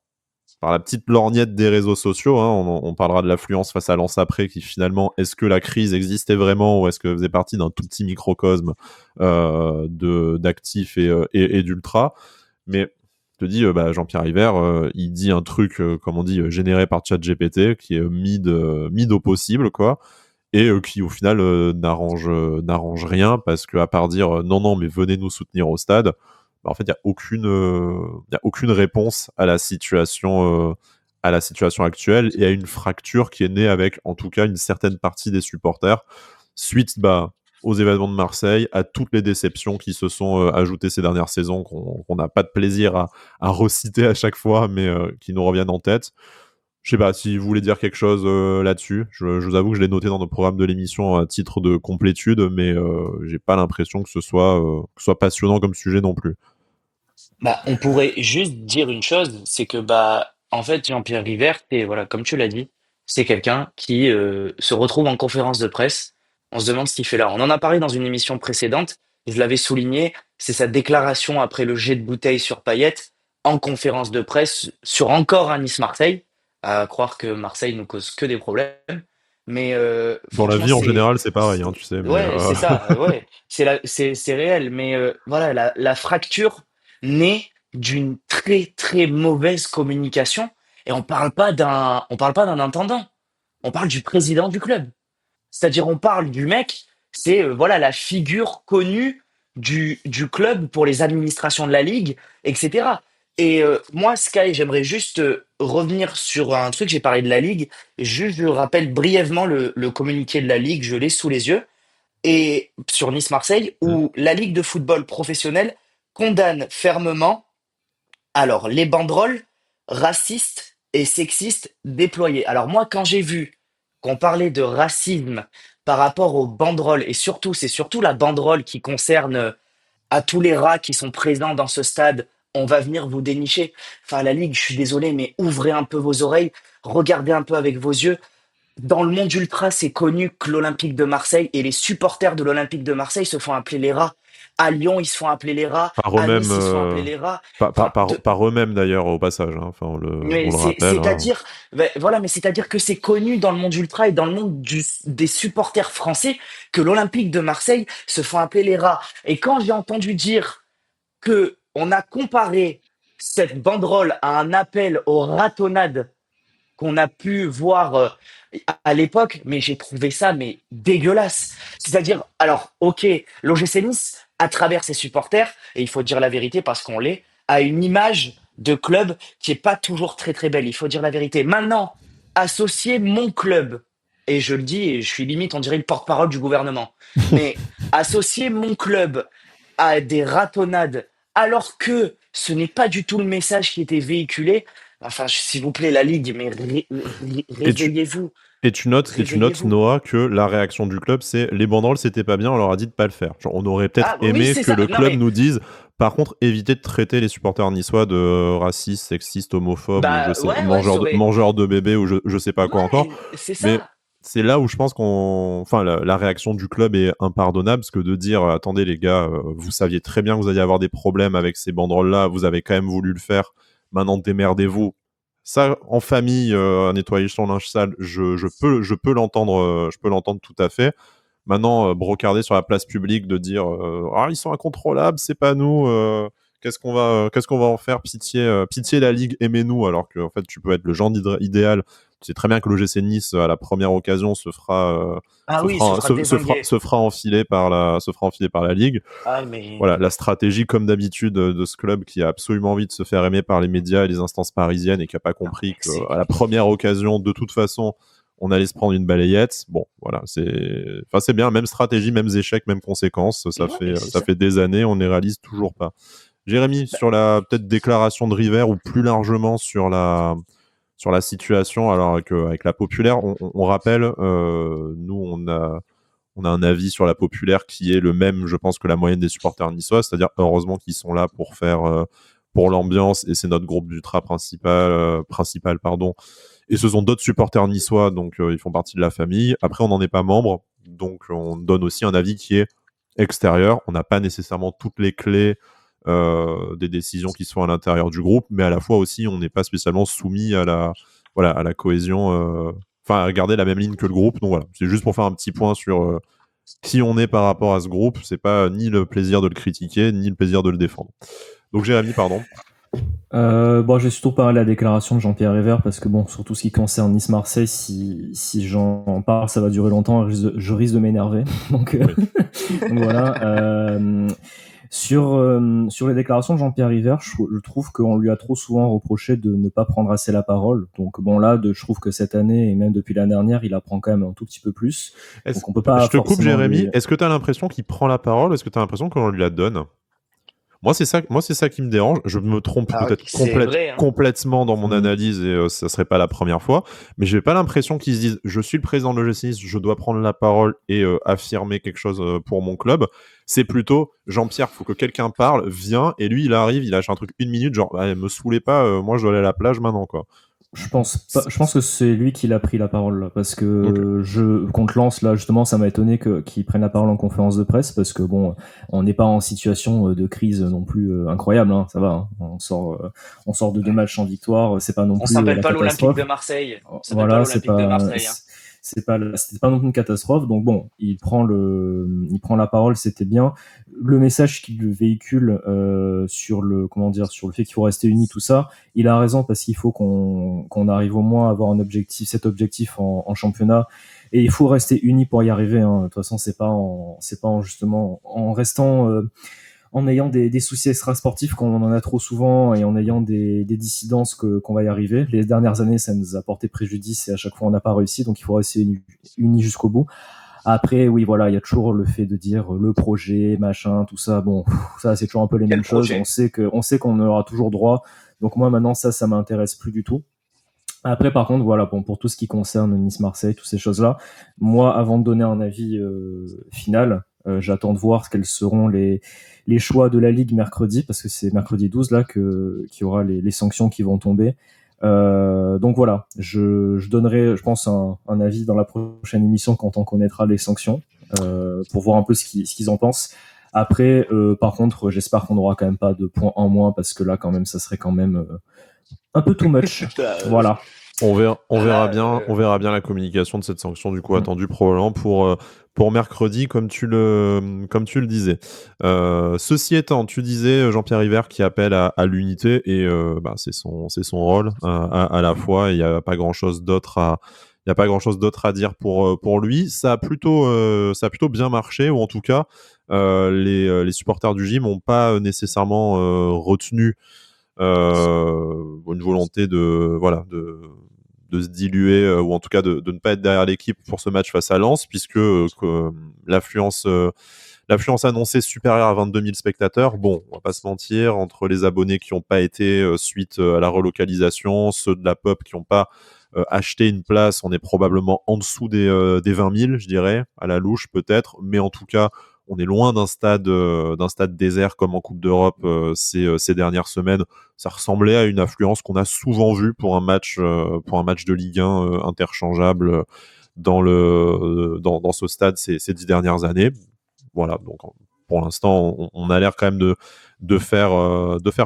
A: par la petite lorgnette des réseaux sociaux, hein, on parlera de l'affluence face à Lens après, qui finalement, est-ce que la crise existait vraiment ou est-ce qu'elle faisait partie d'un tout petit microcosme d'actifs et d'ultra. Mais je te dis, Jean-Pierre River, il dit un truc, comme on dit, généré par ChatGPT, qui est mid au possible, quoi, et qui au final n'arrange rien, parce que à part dire non, mais venez nous soutenir au stade, en fait, il y a aucune réponse à la situation actuelle et à une fracture qui est née avec, en tout cas, une certaine partie des supporters suite aux événements de Marseille, à toutes les déceptions qui se sont ajoutées ces dernières saisons, qu'on n'a pas de plaisir à reciter à chaque fois, mais qui nous reviennent en tête. Je sais pas si vous voulez dire quelque chose là-dessus. Je vous avoue que je l'ai noté dans nos programmes de l'émission à titre de complétude, mais j'ai pas l'impression que ce soit passionnant comme sujet non plus.
C: Bah, on pourrait juste dire une chose, c'est que en fait Jean-Pierre River, c'est voilà, comme tu l'as dit, c'est quelqu'un qui se retrouve en conférence de presse. On se demande ce qu'il fait là. On en a parlé dans une émission précédente. Je l'avais souligné, c'est sa déclaration après le jet de bouteille sur Payet en conférence de presse sur encore un Nice-Marseille. À croire que Marseille nous cause que des problèmes. Mais
A: Dans la
C: franchement,
A: vie en général, c'est pareil, hein, tu sais. Mais
C: ouais, c'est ça. Ouais, c'est réel. Mais voilà, la fracture naît d'une très très mauvaise communication. Et on parle pas d'un intendant. On parle du président du club. C'est-à-dire, on parle du mec, c'est voilà la figure connue du club pour les administrations de la ligue, etc. Et moi, Sky, j'aimerais juste revenir sur un truc. J'ai parlé de la ligue. Juste, je rappelle brièvement le communiqué de la ligue. Je l'ai sous les yeux. Et sur Nice-Marseille,
A: Mm.
C: où la ligue de football professionnel condamne fermement alors les banderoles racistes et sexistes déployées. Alors moi, quand j'ai vu qu'on parlait de racisme par rapport aux banderoles, et surtout, c'est surtout la banderole qui concerne à tous les rats qui sont présents dans ce stade, on va venir vous dénicher. Enfin, la Ligue, je suis désolé, mais ouvrez un peu vos oreilles, regardez un peu avec vos yeux. Dans le monde ultra, c'est connu que l'Olympique de Marseille et les supporters de l'Olympique de Marseille se font appeler les rats. À Lyon, ils se font appeler les rats.
A: Par
C: À
A: eux-mêmes,
C: Nice, ils se font appeler les rats.
A: par, par,
C: Enfin,
A: par, par eux-mêmes d'ailleurs au passage. Hein. Enfin,
C: mais
A: on le rappelle. Hein.
C: c'est-à-dire, ben, voilà, mais c'est-à-dire que c'est connu dans le monde ultra et dans le monde des supporters français que l'Olympique de Marseille se font appeler les rats. Et quand j'ai entendu dire que on a comparé cette banderole à un appel aux ratonnades qu'on a pu voir à l'époque, mais j'ai trouvé ça mais dégueulasse. C'est-à-dire, alors, ok, l'OGC Nice, à travers ses supporters, et il faut dire la vérité parce qu'on l'est, a une image de club qui est pas toujours très très belle. Il faut dire la vérité. Maintenant, associer mon club, et je le dis, et je suis limite, on dirait le porte-parole du gouvernement, mais associer mon club à des ratonnades, alors que ce n'est pas du tout le message qui était véhiculé. Enfin, s'il vous plaît, la Ligue, mais
A: Et tu,
C: réveillez-vous.
A: Et tu notes,
C: Réveillez-vous.
A: Noah, que la réaction du club, c'est les banderoles, c'était pas bien, on leur a dit de pas le faire. Genre, on aurait peut-être
C: Ah oui,
A: aimé
C: c'est
A: que
C: ça.
A: le
C: Non
A: club
C: mais,
A: nous dise, par contre, évitez de traiter les supporters niçois de racistes, sexistes, homophobes, ou je sais,
C: ouais, ça aurait.
A: mangeurs de bébés, ou je sais pas quoi encore.
C: Ouais, c'est
A: Mais
C: ça.
A: c'est là où je pense enfin, la réaction du club est impardonnable, parce que de dire, attendez les gars, vous saviez très bien que vous alliez avoir des problèmes avec ces banderoles-là, vous avez quand même voulu le faire, maintenant démerdez-vous. Ça, en famille, nettoyer son linge sale, je peux l'entendre, je peux l'entendre tout à fait. Maintenant, brocarder sur la place publique, de dire, ah, ils sont incontrôlables, c'est pas nous. Qu'est-ce qu'on va en faire? Pitié, pitié la Ligue, aimez-nous. Alors que en fait, tu peux être le genre idéal. Tu sais très bien que l'OGC Nice, à la première occasion,
C: Ah oui, il se fera dézinguer.
A: se fera enfiler par la Ligue.
C: Ah
A: Voilà,
C: mais.
A: la stratégie, comme d'habitude, de ce club qui a absolument envie de se faire aimer par les médias et les instances parisiennes, et qui n'a pas
C: Non
A: compris
C: mais c'est.
A: qu'à la première occasion, de toute façon, on allait se prendre une balayette. Bon, voilà, c'est bien, même stratégie, mêmes échecs, mêmes conséquences.
C: Non mais c'est
A: Ça
C: ça.
A: fait des années, on ne les réalise toujours pas. Jérémy,
C: Bah,
A: sur la peut-être déclaration de River, ou plus largement sur la situation, alors avec la populaire, on rappelle, nous, on a un avis sur la populaire qui est le même, je pense, que la moyenne des supporters niçois, c'est-à-dire heureusement qu'ils sont là pour l'ambiance, et c'est notre groupe d'ultra principal, pardon. Et ce sont d'autres supporters niçois, donc ils font partie de la famille. Après, on n'en est pas membre. donc on donne aussi un avis qui est extérieur. On n'a pas nécessairement toutes les clés des décisions qui se font à l'intérieur du groupe, mais à la fois aussi, on n'est pas spécialement soumis à la cohésion, à garder la même ligne que le groupe. Donc voilà, c'est juste pour faire un petit point sur qui on est par rapport à ce groupe. C'est pas ni le plaisir de le critiquer, ni le plaisir de le défendre. Donc Jérémy, pardon.
B: J'ai surtout parlé de la déclaration de Jean-Pierre River parce que bon, surtout ce qui concerne Nice-Marseille, si j'en parle, ça va durer longtemps, je risque de m'énerver. Donc, donc voilà. Sur les déclarations de Jean-Pierre River, je trouve qu'on lui a trop souvent reproché de ne pas prendre assez la parole. Donc bon là, je trouve que cette année et même depuis l'année dernière, il apprend quand même un tout petit peu plus. Donc on peut pas.
A: Je te coupe, Jérémy. Est-ce que tu as l'impression qu'il prend la parole? Est-ce que tu as l'impression qu'on lui la donne? Moi, c'est ça qui me dérange. Je me trompe peut-être complètement dans mon analyse et ça serait pas la première fois. Mais j'ai pas l'impression qu'ils se disent je suis le président de l'OGC Nice, je dois prendre la parole et affirmer quelque chose pour mon club. C'est plutôt Jean-Pierre, faut que quelqu'un parle, viens, et lui il arrive, il lâche un truc 1 minute, genre me saoulez pas, moi je dois aller à la plage maintenant quoi.
B: Je pense que c'est lui qui l'a pris la parole là, parce que contre Lens là justement ça m'a étonné qu'il prenne la parole en conférence de presse parce que bon on n'est pas en situation de crise non plus incroyable hein, ça va hein, on sort de 2 matchs en victoire, c'est pas non plus
C: on s'appelle pas l'Olympique de Marseille.
B: Voilà, c'était pas non plus une catastrophe. Donc bon, il prend la parole, c'était bien. Le message qu'il véhicule sur le fait qu'il faut rester unis, tout ça, il a raison parce qu'il faut qu'on arrive au moins à avoir cet objectif en championnat. Et il faut rester unis pour y arriver. Hein. De toute façon, c'est pas justement en restant en ayant des soucis extra-sportifs qu'on en a trop souvent et en ayant des dissidences qu'on va y arriver. Les dernières années, ça nous a porté préjudice et à chaque fois, on n'a pas réussi. Donc, il faut rester unis jusqu'au bout. Après, oui, voilà, il y a toujours le fait de dire le projet, machin, tout ça. Bon, ça, c'est toujours un peu les mêmes choses. On sait qu'on aura toujours droit. Donc, moi, maintenant, ça m'intéresse plus du tout. Après, par contre, voilà, bon, pour tout ce qui concerne Nice-Marseille, toutes ces choses-là, moi, avant de donner un avis final, j'attends de voir quels seront les choix de la Ligue mercredi, parce que c'est mercredi 12 là qu'il y aura les sanctions qui vont tomber. Donc voilà, je donnerai, je pense, un avis dans la prochaine émission quand on connaîtra les sanctions, pour voir un peu ce qu'ils en pensent. Après, par contre, j'espère qu'on n'aura quand même pas de points en moins, parce que là, quand même, ça serait quand même un peu too much. Voilà.
A: On verra bien la communication de cette sanction du coup attendue probablement pour mercredi comme tu le disais. Ceci étant, tu disais Jean-Pierre River qui appelle à l'unité et c'est son rôle à la fois. Il n'y a pas grand chose d'autre à dire pour lui. Ça a plutôt bien marché, ou en tout cas les supporters du gym n'ont pas nécessairement retenu une volonté de se diluer ou en tout cas de ne pas être derrière l'équipe pour ce match face à Lens, puisque l'affluence annoncée supérieure à 22 000 spectateurs. Bon, on va pas se mentir, entre les abonnés qui n'ont pas été suite à la relocalisation, ceux de la POP qui n'ont pas acheté une place, on est probablement en dessous des 20 000, je dirais, à la louche peut-être, mais en tout cas on est loin d'un stade désert comme en Coupe d'Europe ces dernières semaines. Ça ressemblait à une affluence qu'on a souvent vue pour un match de Ligue 1 interchangeable dans ce stade ces 10 dernières années. Voilà, donc pour l'instant, on a l'air quand même de faire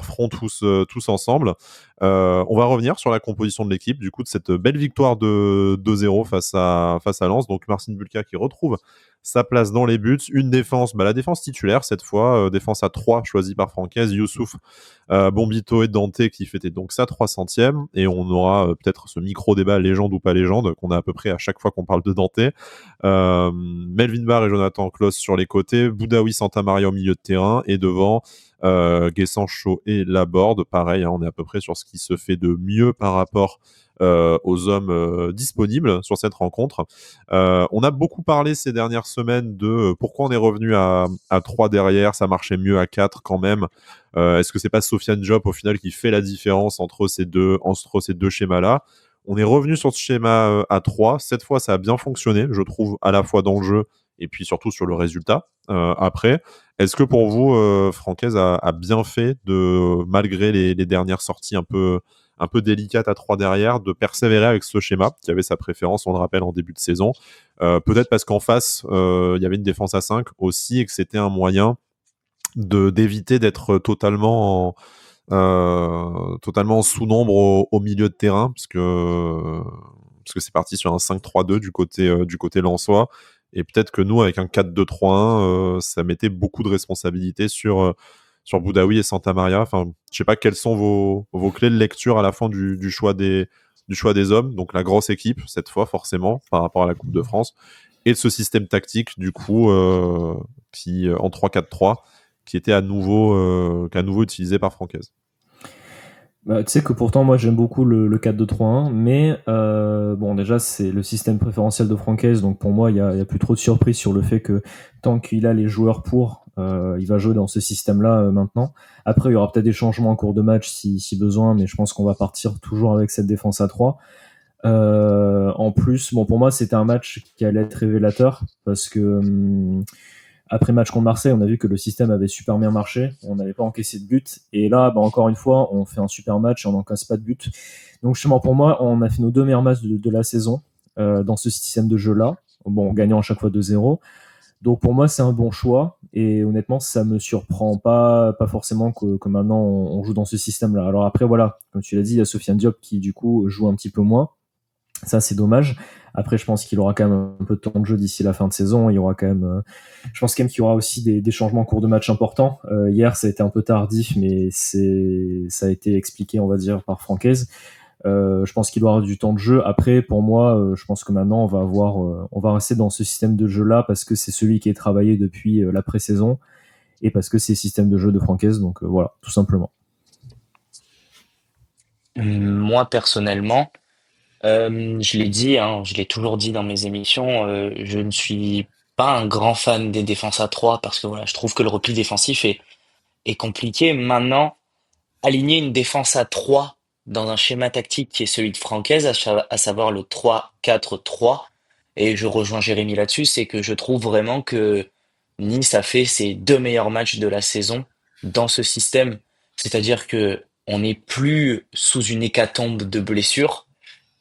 A: front tous ensemble. On va revenir sur la composition de l'équipe, du coup, de cette belle victoire de 2-0 face à Lens. Donc Marcin Bulka qui retrouve sa place dans les buts, une défense, la défense titulaire cette fois, défense à 3 choisie par Francaise, Youssouf, Bombito et Dante qui fêtait donc sa 300e, et on aura peut-être ce micro-débat légende ou pas légende qu'on a à peu près à chaque fois qu'on parle de Dante. Melvin Barr et Jonathan Klaus sur les côtés, Boudaoui Santamaria au milieu de terrain, et devant Guessancho et Laborde. Pareil, on est à peu près sur ce qui se fait de mieux par rapport aux hommes disponibles sur cette rencontre. On a beaucoup parlé ces dernières semaines de pourquoi on est revenu à 3 derrière, ça marchait mieux à 4 quand même. Est-ce que c'est pas Sofiane Diop au final qui fait la différence entre ces deux schémas-là? On est revenu sur ce schéma à 3. Cette fois, ça a bien fonctionné, je trouve, à la fois dans le jeu et puis surtout sur le résultat. Après, est-ce que pour vous, Francaise a bien fait malgré les dernières sorties un peu un peu délicate à 3 derrière, de persévérer avec ce schéma, qui avait sa préférence, on le rappelle, en début de saison. Peut-être parce qu'en face, il y avait une défense à 5 aussi, et que c'était un moyen d'éviter d'être totalement sous nombre au milieu de terrain, parce que c'est parti sur un 5-3-2 du côté lensois, et peut-être que nous, avec un 4-2-3-1, ça mettait beaucoup de responsabilités sur Boudaoui et Santa Maria. Enfin, je sais pas quelles sont vos clés de lecture à la fin du choix des hommes, donc la grosse équipe cette fois forcément par rapport à la Coupe de France, et de ce système tactique du coup qui en 3-4-3 qui était à nouveau utilisé par Francaise.
B: Bah, tu sais que pourtant moi j'aime beaucoup le 4-2-3-1, mais bon déjà c'est le système préférentiel de Francaise, donc pour moi il y a plus trop de surprise sur le fait que tant qu'il a les joueurs pour, il va jouer dans ce système-là maintenant. Après il y aura peut-être des changements en cours de match si besoin, mais je pense qu'on va partir toujours avec cette défense à 3. En plus, bon pour moi c'était un match qui allait être révélateur parce que après match contre Marseille, on a vu que le système avait super bien marché, on n'avait pas encaissé de but, et là, bah, encore une fois, on fait un super match et on n'encaisse pas de but. Donc justement, pour moi, on a fait nos 2 meilleurs matchs de la saison dans ce système de jeu-là, bon, gagnant à chaque fois 2-0. Donc pour moi, c'est un bon choix, et honnêtement, ça me surprend pas forcément que maintenant on joue dans ce système-là. Alors après, voilà, comme tu l'as dit, il y a Sofiane Diop qui du coup joue un petit peu moins. Ça, c'est dommage. Après, je pense qu'il aura quand même un peu de temps de jeu d'ici la fin de saison. Il y aura quand même, je pense quand même qu'il y aura aussi des changements en cours de match importants. Hier, ça a été un peu tardif, mais ça a été expliqué, on va dire, par Francaise. Je pense qu'il aura du temps de jeu. Après, pour moi, je pense que maintenant, on va rester dans ce système de jeu-là parce que c'est celui qui est travaillé depuis la pré-saison et parce que c'est le système de jeu de Francaise. Donc voilà, tout simplement.
C: Moi, personnellement, je l'ai dit, hein, je l'ai toujours dit dans mes émissions, je ne suis pas un grand fan des défenses à 3 parce que voilà, je trouve que le repli défensif est compliqué. Maintenant, aligner une défense à 3 dans un schéma tactique qui est celui de Francaise, à savoir le 3-4-3, et je rejoins Jérémy là-dessus, c'est que je trouve vraiment que Nice a fait ses 2 meilleurs matchs de la saison dans ce système. C'est-à-dire que on n'est plus sous une hécatombe de blessures.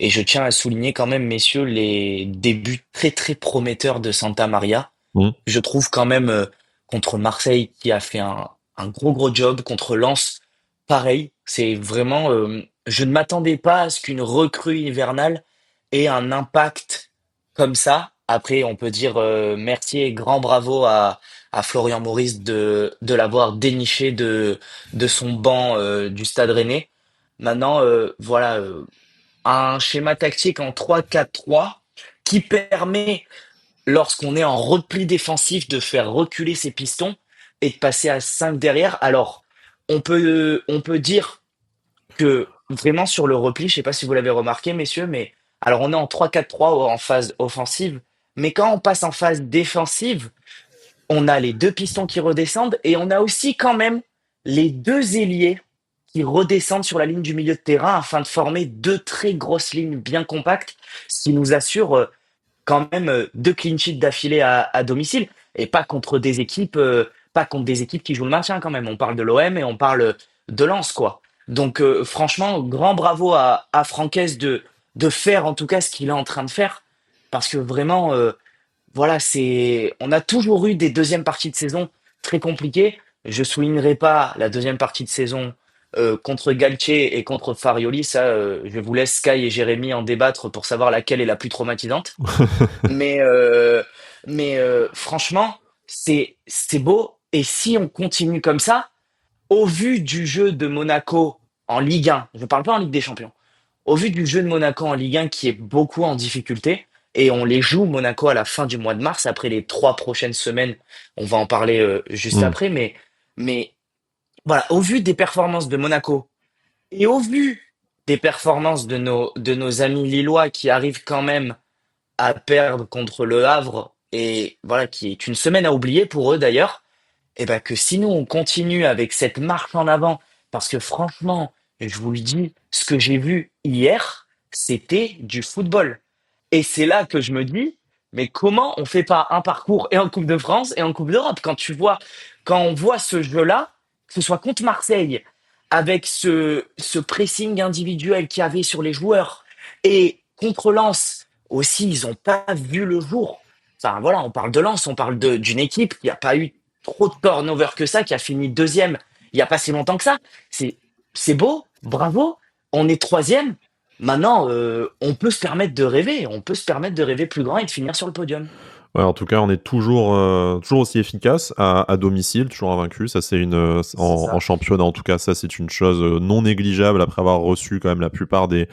C: Et je tiens à souligner quand même, messieurs, les débuts très très prometteurs de Santa Maria.
A: Mmh.
C: Je trouve quand même contre Marseille qui a fait un gros gros job, contre Lens, pareil. C'est vraiment, je ne m'attendais pas à ce qu'une recrue hivernale ait un impact comme ça. Après, on peut dire merci et grand bravo à Florian Maurice de l'avoir déniché de son banc du Stade Rennais. Maintenant, voilà, un schéma tactique en 3-4-3 qui permet, lorsqu'on est en repli défensif, de faire reculer ses pistons et de passer à 5 derrière. Alors, on peut dire que vraiment sur le repli, je sais pas si vous l'avez remarqué, messieurs, mais alors on est en 3-4-3 en phase offensive, mais quand on passe en phase défensive, on a les deux pistons qui redescendent et on a aussi quand même les deux ailiers qui redescendent sur la ligne du milieu de terrain afin de former deux très grosses lignes bien compactes, ce qui nous assure quand même deux clean sheets d'affilée à domicile et pas contre des équipes qui jouent le maintien quand même. On parle de l'OM et on parle de Lens, quoi. Donc franchement, grand bravo à Franquès de faire en tout cas ce qu'il est en train de faire parce que vraiment voilà, on a toujours eu des deuxièmes parties de saison très compliquées. Je soulignerai pas la deuxième partie de saison contre Galtier et contre Farioli. Ça, je vous laisse Sky et Jérémy en débattre pour savoir laquelle est la plus traumatisante. Mais, euh, mais franchement, c'est beau. Et si on continue comme ça, au vu du jeu de Monaco en Ligue 1, je ne parle pas en Ligue des Champions, au vu du jeu de Monaco en Ligue 1 qui est beaucoup en difficulté, et on les joue Monaco à la fin du mois de mars, après les 3 prochaines semaines, on va en parler juste
A: Mmh.
C: après, mais voilà, au vu des performances de Monaco et au vu des performances de nos amis lillois qui arrivent quand même à perdre contre le Havre, et voilà, qui est une semaine à oublier pour eux d'ailleurs, et ben que si nous on continue avec cette marche en avant, parce que franchement, je vous le dis, ce que j'ai vu hier, c'était du football. Et c'est là que je me dis, mais comment on fait pas un parcours et en Coupe de France et en Coupe d'Europe quand on voit ce jeu-là, que ce soit contre Marseille, avec ce pressing individuel qu'il y avait sur les joueurs. Et contre Lens aussi, ils n'ont pas vu le jour. Enfin voilà, on parle de Lens, on parle d'une équipe qui n'a pas eu trop de turnover que ça, qui a fini deuxième il n'y a pas si longtemps que ça. C'est, c'est beau, bravo, on est troisième. Maintenant, on peut se permettre de rêver, on peut se permettre de rêver plus grand et de finir sur le podium.
A: Ouais, en tout cas, on est toujours aussi efficace à domicile, toujours invaincu. Ça, c'est
C: C'est
A: en
C: ça.
A: championnat, en tout cas, ça, c'est une chose non négligeable après avoir reçu quand même la plupart des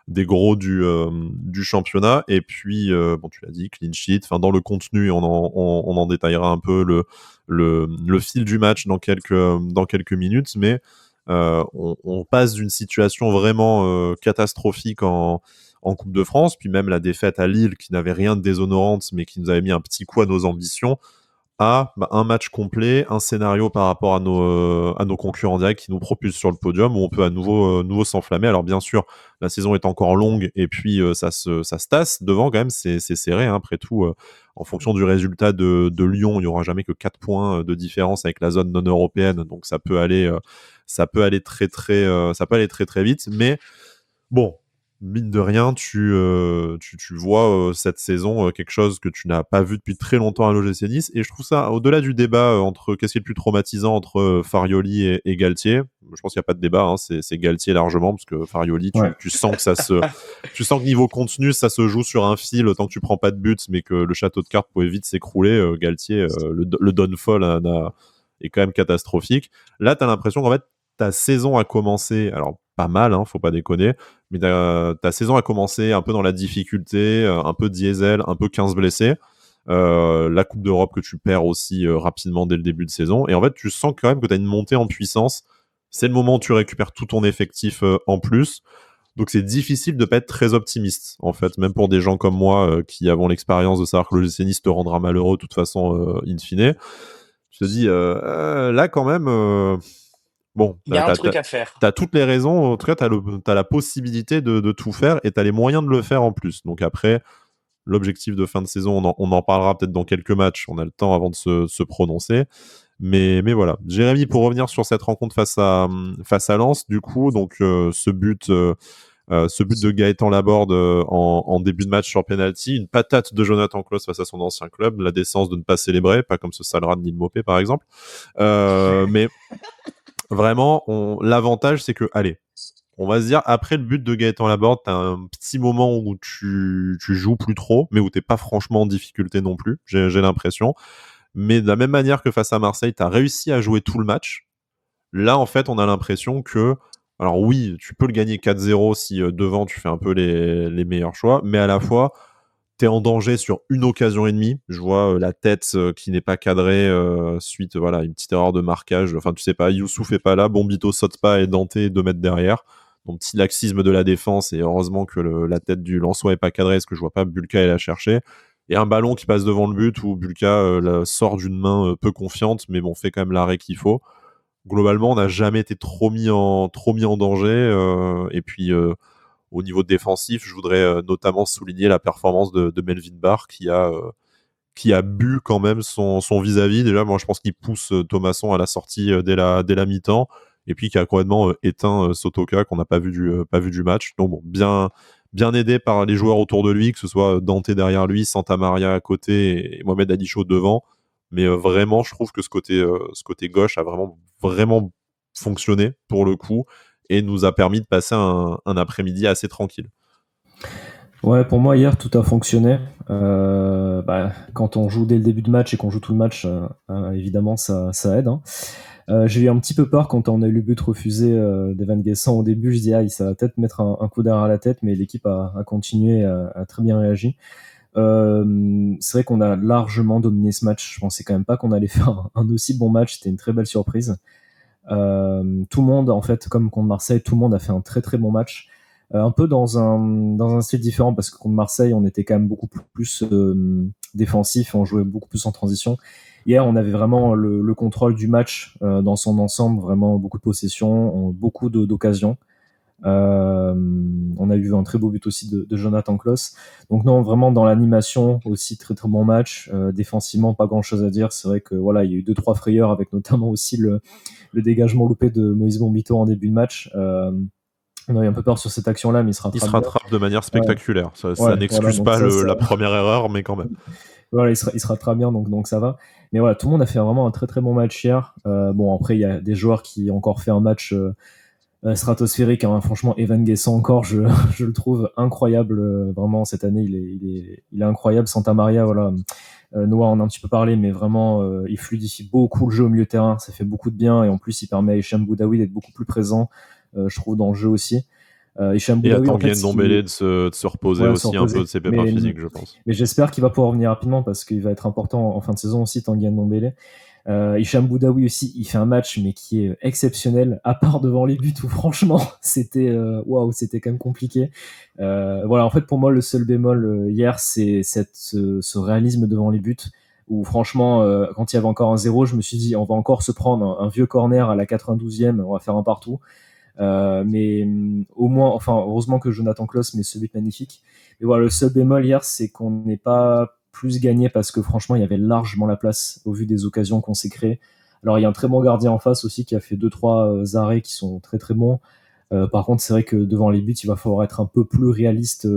A: gros du championnat. Et puis, bon, tu l'as dit, clean sheet. Enfin, dans le contenu, on en détaillera un peu le fil du match dans quelques minutes. Mais on passe d'une situation vraiment catastrophique en Coupe de France, puis même la défaite à Lille qui n'avait rien de déshonorante, mais qui nous avait mis un petit coup à nos ambitions, à un match complet, un scénario par rapport à nos concurrents directs qui nous propulsent sur le podium, où on peut à nouveau s'enflammer. Alors bien sûr, la saison est encore longue, et puis ça se tasse devant quand même, c'est serré, hein, après tout. En fonction du résultat de Lyon, il n'y aura jamais que 4 points de différence avec la zone non européenne, donc ça peut aller très très vite, mais bon, mine de rien, tu vois cette saison quelque chose que tu n'as pas vu depuis très longtemps à l'OGC Nice. Et je trouve ça, au-delà du débat entre qu'est-ce qui est le plus traumatisant entre Farioli et Galtier, je pense qu'il n'y a pas de débat, hein, c'est Galtier largement, parce que Farioli,
B: Ouais.
A: tu sens que tu sens que niveau contenu, ça se joue sur un fil tant que tu prends pas de but, mais que le château de cartes pouvait vite s'écrouler. Galtier, le downfall est quand même catastrophique. Là, tu as l'impression qu'en fait, ta saison a commencé, alors pas mal, hein, faut pas déconner, mais ta saison a commencé un peu dans la difficulté, un peu diesel, un peu 15 blessés. La Coupe d'Europe que tu perds aussi rapidement dès le début de saison. Et en fait, tu sens quand même que tu as une montée en puissance. C'est le moment où tu récupères tout ton effectif en plus. Donc c'est difficile de pas être très optimiste, en fait, même pour des gens comme moi qui avons l'expérience de savoir que le GC Nice te rendra malheureux de toute façon, in fine. Je te dis, là quand même, bon,
C: Il y a un truc à faire.
A: t'as toutes les raisons, en tout cas, t'as la possibilité de tout faire et t'as les moyens de le faire en plus. Donc après, l'objectif de fin de saison, on en parlera peut-être dans quelques matchs, on a le temps avant de se prononcer. Mais voilà. Jérémy, pour revenir sur cette rencontre face à Lens, du coup, donc ce but de Gaëtan Laborde en début de match sur penalty, une patate de Jonathan Klaus face à son ancien club, la décence de ne pas célébrer, pas comme ce Salran ni le Mopé par exemple. Mais vraiment, l'avantage, c'est que, allez, on va se dire, après le but de Gaëtan Laborde, t'as un petit moment où tu joues plus trop, mais où t'es pas franchement en difficulté non plus, j'ai l'impression. Mais de la même manière que face à Marseille, t'as réussi à jouer tout le match. Là, en fait, on a l'impression que, alors oui, tu peux le gagner 4-0 si devant tu fais un peu les meilleurs choix, mais à la fois, t'es en danger sur une occasion et demie. Je vois la tête qui n'est pas cadrée suite voilà une petite erreur de marquage. Enfin, tu sais pas, Youssouf est pas là, Bombito saute pas et Dante est 2 mètres derrière. Donc petit laxisme de la défense et heureusement que la tête du Lensois est pas cadrée parce que je vois pas Bulka aller la chercher. Et un ballon qui passe devant le but où Bulka sort d'une main peu confiante, mais bon, fait quand même l'arrêt qu'il faut. Globalement, on n'a jamais été trop mis en danger. Et puis au niveau défensif, je voudrais notamment souligner la performance de Melvin Barr qui a bu quand même son vis-à-vis. Déjà, moi, je pense qu'il pousse Thomasson à la sortie dès la mi-temps, et puis qui a complètement éteint Sotoka qu'on n'a pas vu du match. Donc bon, bien aidé par les joueurs autour de lui, que ce soit Dante derrière lui, Santa Maria à côté et Mohamed Adicho devant. Mais vraiment, je trouve que ce côté gauche a vraiment fonctionné pour le coup et nous a permis de passer un après-midi assez tranquille.
B: Ouais, pour moi, hier, tout a fonctionné. Quand on joue dès le début de match et qu'on joue tout le match, évidemment, ça aide, hein. J'ai eu un petit peu peur quand on a eu le but refusé d'Evan Guessant au début. Je dis, ça va peut-être mettre un coup derrière la tête, mais l'équipe a continué, a très bien réagi. C'est vrai qu'on a largement dominé ce match. Je pensais quand même pas qu'on allait faire un aussi bon match. C'était une très belle surprise. Tout le monde, en fait, comme contre Marseille, tout le monde a fait un très très bon match. Un peu dans un style différent parce que contre Marseille, on était quand même beaucoup plus défensif, on jouait beaucoup plus en transition. Hier, on avait vraiment le contrôle du match dans son ensemble, vraiment beaucoup de possession, beaucoup d'occasions. Euh, on a eu un très beau but aussi de Jonathan Klaus. Donc non, vraiment dans l'animation aussi très très bon match. Défensivement, pas grand chose à dire. C'est vrai que voilà, il y a eu deux trois frayeurs avec notamment aussi le dégagement loupé de Moïse Bombito en début de match. On a eu un peu peur sur cette action-là, mais il se
A: Il se
B: rattrape bien.
A: rattrape de manière
B: Ouais,
A: spectaculaire. Ça
B: ouais, voilà.
A: n'excuse
B: Donc
A: pas
B: ça,
A: la première erreur, mais quand même.
B: voilà, il se rattrape bien, donc ça va. Mais voilà, tout le monde a fait vraiment un très très bon match hier. Bon, après, il y a des joueurs qui ont encore fait un match stratosphérique. Hein. Franchement, Evan Guessant encore, je le trouve incroyable. Vraiment, cette année, il est incroyable. Santa Maria, voilà. Noah en a un petit peu parlé, mais vraiment, il fluidifie beaucoup le jeu au milieu de terrain. Ça fait beaucoup de bien. Et en plus, il permet à Hicham Boudaoui d'être beaucoup plus présent, je trouve, dans le jeu aussi. Hicham
A: Et à
B: Boudaoui, en fait,
A: Tanguy
B: ce
A: Ndombele
B: qui
A: de se reposer
B: voilà, se
A: aussi un peu
B: reposer.
A: de ses pépins
B: Mais,
A: physiques, je pense.
B: mais j'espère qu'il va pouvoir revenir rapidement parce qu'il va être important en fin de saison aussi, Tanguy Ndombele. Hicham Boudaoui aussi, il fait un match mais qui est exceptionnel, à part devant les buts où franchement c'était waouh, c'était quand même compliqué. Voilà, en fait pour moi le seul bémol hier c'est ce réalisme devant les buts où franchement quand il y avait encore un zéro, je me suis dit on va encore se prendre un vieux corner à la 92e, on va faire un partout. Mais au moins, enfin heureusement que Jonathan Klaus met ce but magnifique. Et voilà, le seul bémol hier, c'est qu'on n'est pas plus gagné parce que franchement, il y avait largement la place au vu des occasions qu'on s'est créées. Alors il y a un très bon gardien en face aussi qui a fait deux trois arrêts qui sont très très bons. Par contre, c'est vrai que devant les buts, il va falloir être un peu plus réaliste.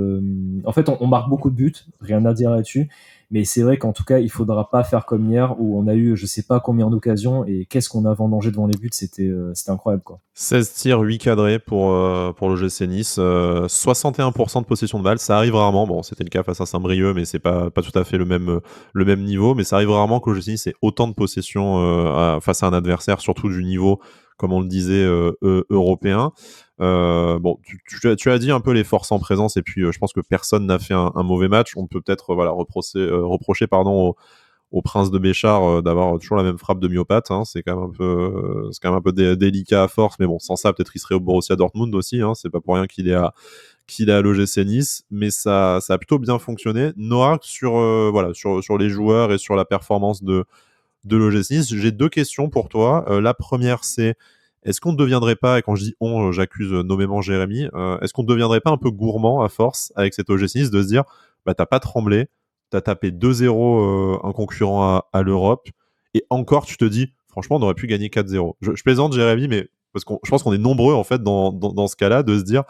B: En fait, on marque beaucoup de buts, rien à dire là-dessus. Mais c'est vrai qu'en tout cas, il faudra pas faire comme hier où on a eu je sais pas combien d'occasions et qu'est-ce qu'on a vendangé devant les buts, c'était incroyable quoi.
A: 16 tirs, 8 cadrés pour l'OGC Nice. 61% de possession de balle. Ça arrive rarement. Bon, c'était le cas face à Saint-Brieuc, mais c'est pas tout à fait le même niveau. Mais ça arrive rarement que l'OGC Nice ait autant de possession face à un adversaire, surtout du niveau, comme on le disait, européen. Bon, tu as dit un peu les forces en présence, et puis je pense que personne n'a fait un mauvais match. On peut peut-être voilà, reprocher pardon, au Prince de Béchar d'avoir toujours la même frappe de myopathe. Hein. C'est quand même un peu délicat à force, mais bon, sans ça, peut-être il serait au Borussia Dortmund aussi. Hein. C'est pas pour rien qu'il est à l'OGC Nice, mais ça a plutôt bien fonctionné. Noah, voilà, sur les joueurs et sur la performance de l'OGC Nice, j'ai deux questions pour toi. La première, c'est est-ce qu'on ne deviendrait pas, et quand je dis on, j'accuse nommément Jérémy, est-ce qu'on ne deviendrait pas un peu gourmand à force avec cet OGC Nice de se dire, bah t'as pas tremblé, t'as tapé 2-0 un concurrent à l'Europe, et encore tu te dis, franchement on aurait pu gagner 4-0. Je plaisante Jérémy, mais parce que je pense qu'on est nombreux en fait dans ce cas-là de se dire,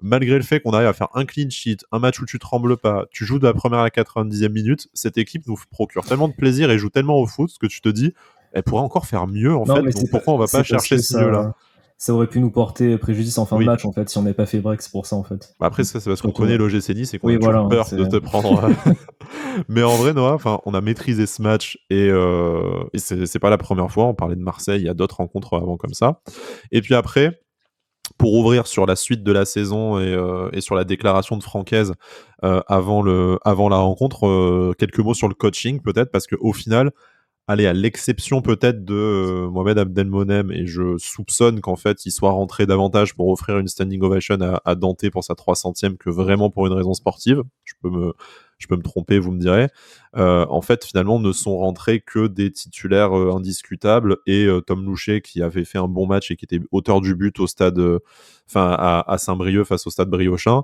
A: malgré le fait qu'on arrive à faire un clean sheet, un match où tu trembles pas, tu joues de la première à la 90e minute, cette équipe nous procure tellement de plaisir et joue tellement au foot que tu te dis, elle pourrait encore faire mieux en
B: Non,
A: fait,
B: mais
A: donc pourquoi on va pas
B: c'est parce
A: chercher
B: que
A: ce mieux-là?
B: ça aurait pu nous porter préjudice en fin de
A: Oui.
B: match, en fait, si on n'avait pas fait break, c'est pour ça, en fait.
A: Bah après, ça, c'est parce qu'on
B: Surtout,
A: connaît
B: ouais.
A: l'OGC Nice et qu'on
B: Oui,
A: a toujours
B: voilà, hein,
A: peur de te prendre. Mais en vrai, Noah, on a maîtrisé ce match et c'est pas la première fois. On parlait de Marseille, il y a d'autres rencontres avant comme ça. Et puis après, pour ouvrir sur la suite de la saison et sur la déclaration de Francaise avant la rencontre, quelques mots sur le coaching peut-être, parce qu'au final, allez, à l'exception peut-être de Mohamed Abdelmonem, et je soupçonne qu'en fait il soit rentré davantage pour offrir une standing ovation à Dante pour sa 300e que vraiment pour une raison sportive. Je peux me tromper, vous me direz. En fait, finalement, ne sont rentrés que des titulaires indiscutables et Tom Louchet qui avait fait un bon match et qui était auteur du but au stade, à Saint-Brieuc face au stade Briochin.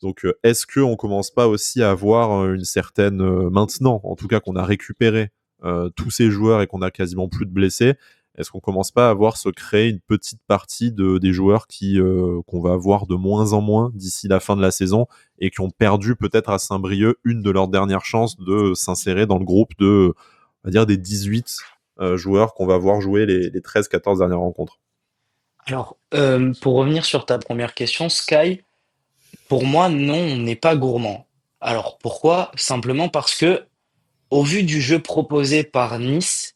A: Donc, est-ce qu'on commence pas aussi à avoir une certaine maintenant, en tout cas qu'on a récupéré tous ces joueurs et qu'on a quasiment plus de blessés, est-ce qu'on commence pas à voir se créer une petite partie des joueurs qu'on va avoir de moins en moins d'ici la fin de la saison et qui ont perdu peut-être à Saint-Brieuc une de leurs dernières chances de s'insérer dans le groupe on va dire des 18 joueurs qu'on va voir jouer les 13-14 dernières rencontres?
C: Alors, pour revenir sur ta première question, Sky, pour moi, non, on n'est pas gourmand. Alors pourquoi? Simplement parce que, au vu du jeu proposé par Nice,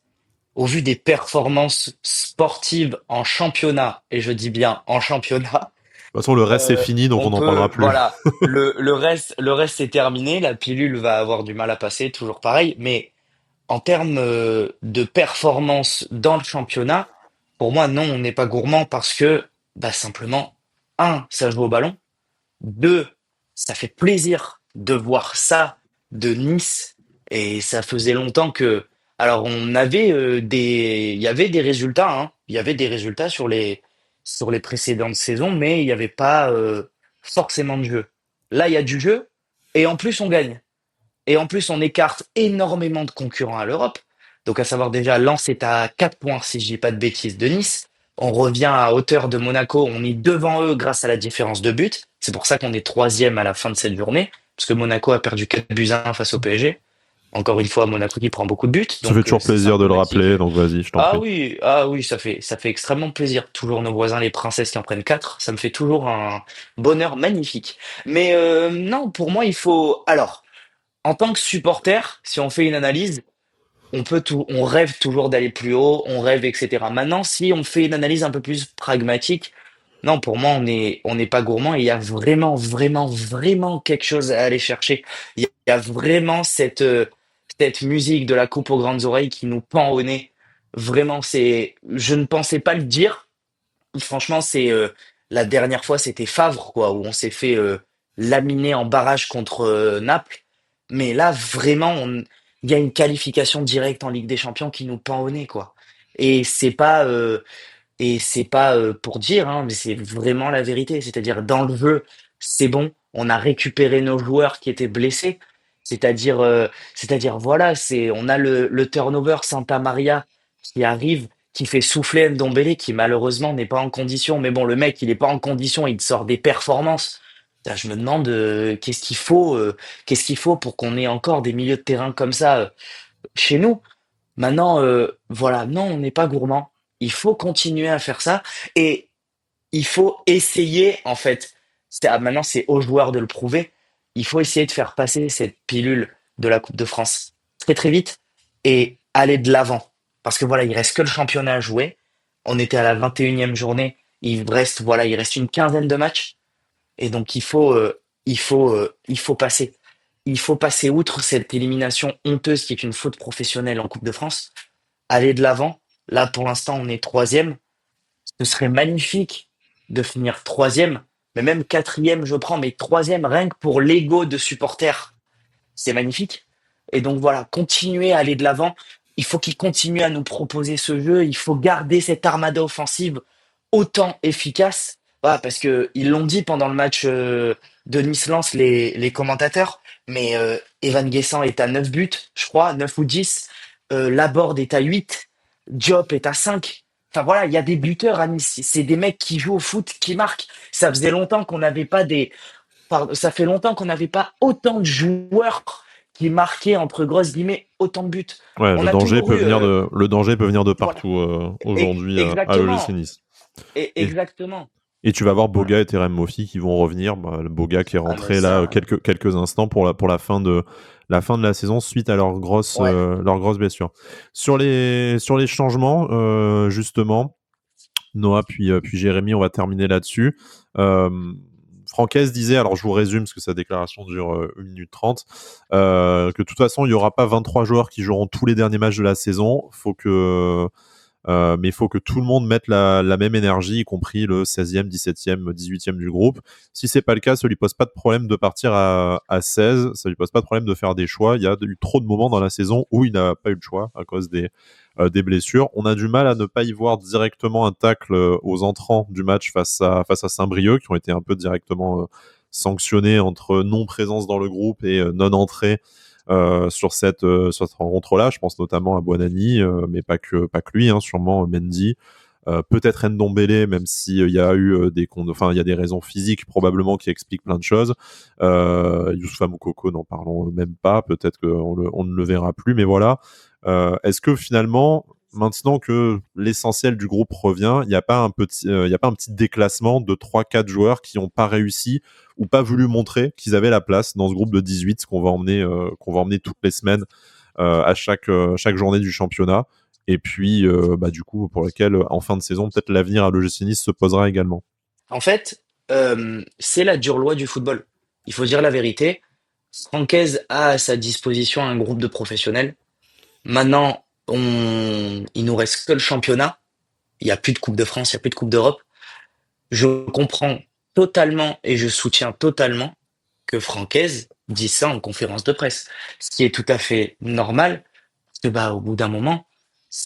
C: au vu des performances sportives en championnat, et je dis bien en championnat,
A: De toute façon, le reste c'est fini, donc on
C: on
A: n'en parlera
C: peut,
A: plus.
C: voilà, le reste c'est terminé. La pilule va avoir du mal à passer, toujours pareil. Mais en termes de performance dans le championnat, pour moi, non, on n'est pas gourmand parce que, bah, simplement, un, ça joue au ballon. Deux, ça fait plaisir de voir ça de Nice et ça faisait longtemps que. Alors on avait il y avait des résultats, hein. Il y avait des résultats sur sur les précédentes saisons, mais il n'y avait pas forcément de jeu. Là, il y a du jeu, et en plus, on gagne. Et en plus, on écarte énormément de concurrents à l'Europe. Donc, à savoir déjà, Lens est à 4 points, si je dis pas de bêtises, de Nice. On revient à hauteur de Monaco. On est devant eux grâce à la différence de but. C'est pour ça qu'on est troisième à la fin de cette journée, parce que Monaco a perdu 4 buts à 1 face au PSG. Encore une fois, Monaco qui prend beaucoup de buts,
A: Ça fait
C: donc
A: toujours
C: c'est
A: plaisir de le
C: symptomatique.
A: rappeler, donc vas-y, je t'en prie.
C: Ah oui, ça fait extrêmement plaisir. Toujours nos voisins, les princesses qui en prennent 4, ça me fait toujours un bonheur magnifique. Mais non, pour moi, il faut. Alors, en tant que supporter, si on fait une analyse, on rêve toujours d'aller plus haut, on rêve, etc. Maintenant, si on fait une analyse un peu plus pragmatique, non, pour moi, on n'est pas gourmand et il y a vraiment, vraiment, vraiment quelque chose à aller chercher. Il y a vraiment cette musique de la coupe aux grandes oreilles qui nous pend au nez. Vraiment, je ne pensais pas le dire. Franchement, la dernière fois, c'était Favre, quoi, où on s'est fait laminer en barrage contre Naples. Mais là, vraiment, il y a une qualification directe en Ligue des Champions qui nous pend au nez, quoi. Et c'est pas, euh, et c'est pas pour dire, hein, mais c'est vraiment la vérité. C'est-à-dire, dans le jeu, c'est bon. On a récupéré nos joueurs qui étaient blessés. C'est-à-dire, voilà, on a le turnover Santa Maria qui arrive, qui fait souffler Ndombele, qui malheureusement n'est pas en condition. Mais bon, le mec, il est pas en condition, il sort des performances. Putain, je me demande qu'est-ce qu'il faut pour qu'on ait encore des milieux de terrain comme ça chez nous. Maintenant, voilà, non, on n'est pas gourmand. Il faut continuer à faire ça et il faut essayer, en fait. Maintenant, c'est aux joueurs de le prouver. Il faut essayer de faire passer cette pilule de la Coupe de France très très vite et aller de l'avant. Parce que voilà, il reste que le championnat à jouer. On était à la 21e journée. Il reste une quinzaine de matchs. Et donc, il faut passer. Il faut passer outre cette élimination honteuse qui est une faute professionnelle en Coupe de France, aller de l'avant. Là, pour l'instant, on est troisième. Ce serait magnifique de finir troisième, mais même quatrième, je prends, mais troisième, rien que pour l'ego de supporter, c'est magnifique. Et donc voilà, continuer à aller de l'avant. Il faut qu'ils continuent à nous proposer ce jeu. Il faut garder cette armada offensive autant efficace. Voilà, parce que ils l'ont dit pendant le match de Nice-Lens, les commentateurs, mais Evan Guessant est à 9 buts, je crois, 9 ou 10. Laborde est à 8. Diop est à 5. Enfin voilà, il y a des buteurs à Nice. C'est des mecs qui jouent au foot, qui marquent. Ça faisait longtemps qu'on n'avait pas ça fait longtemps qu'on n'avait pas autant de joueurs qui marquaient, entre grosses guillemets, autant de buts.
A: Ouais,
C: On a toujours eu,
A: le danger peut venir de
C: voilà,
A: partout aujourd'hui à l'OGC
C: exactement,
A: Nice. Et,
C: exactement.
A: et tu vas voir
C: Voilà.
A: Boga et Terem Moffi qui vont revenir. Bah, le Boga qui est
C: Ah mais
A: rentré là
C: ça,
A: quelques instants pour la fin de la saison suite à
C: ouais.
A: leur grosse blessure. Sur les changements, justement, Noah puis Jérémy, on va terminer là-dessus. Euh, Francaise disait, alors je vous résume parce que sa déclaration dure 1 minute 30, que de toute façon il n'y aura pas 23 joueurs qui joueront tous les derniers matchs de la saison. Mais il faut que tout le monde mette la même énergie, y compris le 16e, 17e, 18e du groupe. Si c'est pas le cas, ça lui pose pas de problème de partir à 16, ça lui pose pas de problème de faire des choix. Il y a eu trop de moments dans la saison où il n'a pas eu le choix à cause des blessures. On a du mal à ne pas y voir directement un tacle aux entrants du match face à Saint-Brieuc, qui ont été un peu directement sanctionnés entre non-présence dans le groupe et non-entrée sur cette rencontre-là. Je pense notamment à Buonanni, mais pas que lui, hein, sûrement Mendy. Peut-être Ndombele, même s'il y a eu il y a des raisons physiques probablement qui expliquent plein de choses. Youssoufa Moukoko, n'en parlons même pas. Peut-être on ne le verra plus, mais voilà. Est-ce que finalement, maintenant que l'essentiel du groupe revient, il n'y a pas il y a pas un petit déclassement de 3-4 joueurs qui n'ont pas réussi ou pas voulu montrer qu'ils avaient la place dans ce groupe de 18 qu'on va emmener toutes les semaines à chaque journée du championnat, et puis du coup pour lequel en fin de saison peut-être l'avenir à l'OGC Nice se posera également.
C: En fait, c'est la dure loi du football. Il faut dire la vérité. Francaise a à sa disposition un groupe de professionnels. Maintenant, il nous reste que le championnat. Il n'y a plus de Coupe de France, il n'y a plus de Coupe d'Europe. Je comprends totalement et je soutiens totalement que Francaise dise ça en conférence de presse. Ce qui est tout à fait normal, parce que au bout d'un moment,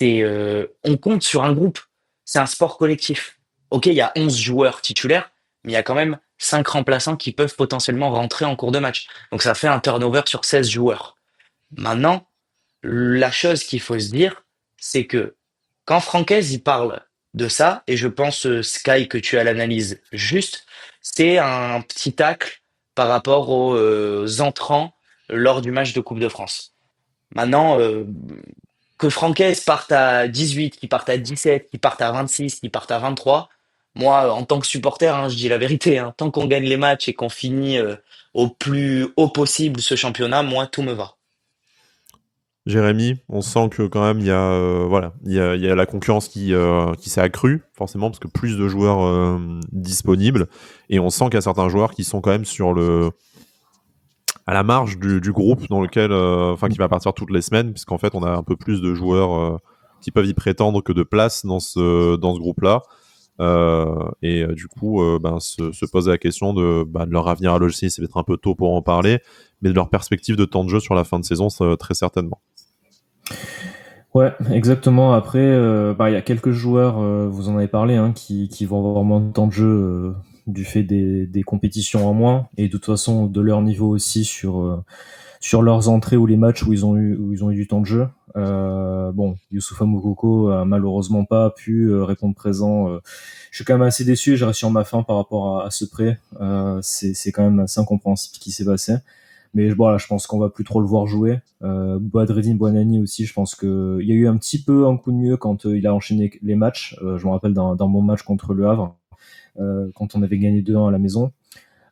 C: on compte sur un groupe. C'est un sport collectif. ok, il y a 11 joueurs titulaires, mais il y a quand même 5 remplaçants qui peuvent potentiellement rentrer en cours de match. Donc ça fait un turnover sur 16 joueurs. Maintenant, la chose qu'il faut se dire, c'est que quand Francaise il parle de ça, et je pense Sky que tu as l'analyse juste, c'est un petit tacle par rapport aux entrants lors du match de Coupe de France. Maintenant, que Francaise parte à 18, qu'il parte à 17, qu'il parte à 26, qu'il parte à 23, moi, en tant que supporter, hein, je dis la vérité, hein, tant qu'on gagne les matchs et qu'on finit au plus haut possible ce championnat, moi, tout me va.
A: Jérémy, on sent que quand même il y a il y a la concurrence qui s'est accrue forcément parce que plus de joueurs disponibles et on sent qu'il y a certains joueurs qui sont quand même sur le à la marge du groupe dans lequel qui va partir toutes les semaines puisqu'en fait on a un peu plus de joueurs qui peuvent y prétendre que de place dans ce groupe-là. Du coup, se pose la question de leur avenir à l'OGC. C'est peut-être un peu tôt pour en parler, mais de leur perspective de temps de jeu sur la fin de saison, très certainement.
B: Ouais, exactement. Après, il y a quelques joueurs, vous en avez parlé, hein, qui vont avoir moins de temps de jeu du fait des compétitions en moins, et de toute façon de leur niveau aussi sur leurs entrées ou les matchs où ils ont eu du temps de jeu. Youssoupha Moukoko a malheureusement pas pu répondre présent. Je suis quand même assez déçu. J'ai resté sur ma faim par rapport à ce prêt. C'est quand même assez incompréhensible ce qui s'est passé. Mais voilà, je pense qu'on va plus trop le voir jouer. Boadredine Boanani aussi, je pense que il y a eu un petit peu un coup de mieux quand il a enchaîné les matchs. Je me rappelle d'un bon match contre Le Havre, quand on avait gagné 2-1 à la maison.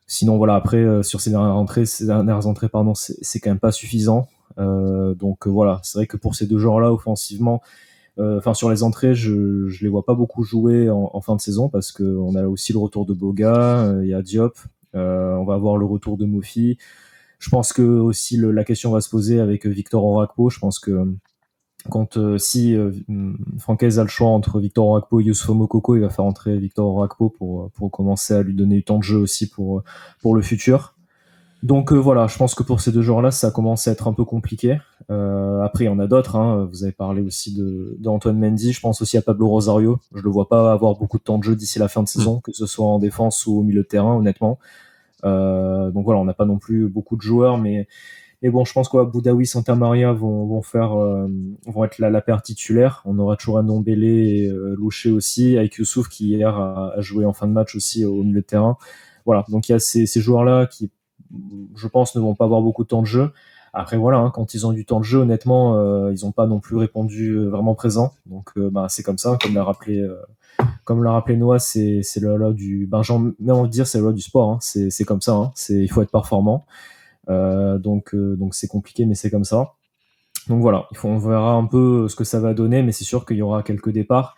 B: Sinon voilà, après sur ces dernières entrées pardon, c'est quand même pas suffisant. Voilà, c'est vrai que pour ces deux joueurs-là offensivement, sur les entrées, je les vois pas beaucoup jouer en fin de saison parce que on a aussi le retour de Boga, il y a Diop, on va avoir le retour de Mofi. Je pense que aussi la question va se poser avec Victor Orakpo. Je pense que quand si Francaise a le choix entre Victor Orakpo et Youssoupha Moukoko, il va faire entrer Victor Orakpo pour commencer à lui donner du temps de jeu aussi pour le futur. Donc voilà, je pense que pour ces deux joueurs-là, ça commence à être un peu compliqué. Après, il y en a d'autres. Hein. Vous avez parlé aussi d'Antoine Mendy. Je pense aussi à Pablo Rosario. Je le vois pas avoir beaucoup de temps de jeu d'ici la fin de saison, que ce soit en défense ou au milieu de terrain, honnêtement. Donc voilà, on n'a pas non plus beaucoup de joueurs, mais bon, je pense que Boudaoui, Santa Maria vont être la paire titulaire. On aura toujours Ndombele et Louché aussi, avec Youssouf qui hier a joué en fin de match aussi au milieu de terrain. Voilà, donc il y a ces joueurs-là qui, je pense, ne vont pas avoir beaucoup de temps de jeu. Après voilà, hein, quand ils ont du temps de jeu, honnêtement, ils n'ont pas non plus répondu vraiment présent. Donc c'est comme ça, comme l'a rappelé Noah, c'est le loi du, j'ai envie de dire c'est le loi du sport. Hein. C'est comme ça. Hein. Il faut être performant. Donc c'est compliqué, mais c'est comme ça. Donc voilà, on verra un peu ce que ça va donner, mais c'est sûr qu'il y aura quelques départs.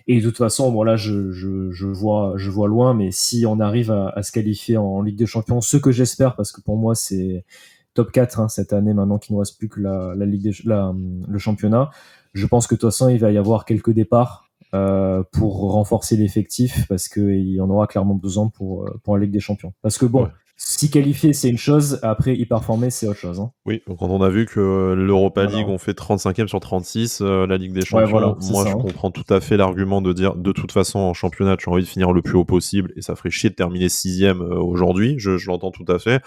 B: Et de toute façon, bon là, je vois loin, mais si on arrive à se qualifier en Ligue des Champions, ce que j'espère, parce que pour moi c'est top 4 hein, cette année maintenant qu'il ne reste plus que la Ligue le championnat. Je pense que de toute façon, il va y avoir quelques départs pour renforcer l'effectif, parce qu'il y en aura clairement besoin pour la Ligue des Champions. Parce que bon,
A: Ouais.
B: Si qualifier c'est une chose, après y performer c'est autre chose. Hein.
A: Oui, donc quand on a vu que l'Europa
B: Voilà.
A: League on fait 35e sur 36, la Ligue des
B: Ouais,
A: Champions,
B: voilà, c'est
A: moi
B: ça.
A: je
B: Hein.
A: comprends tout à fait l'argument de dire de toute façon en championnat tu as envie de finir le plus haut possible et ça ferait chier de terminer 6e aujourd'hui, je l'entends tout à fait.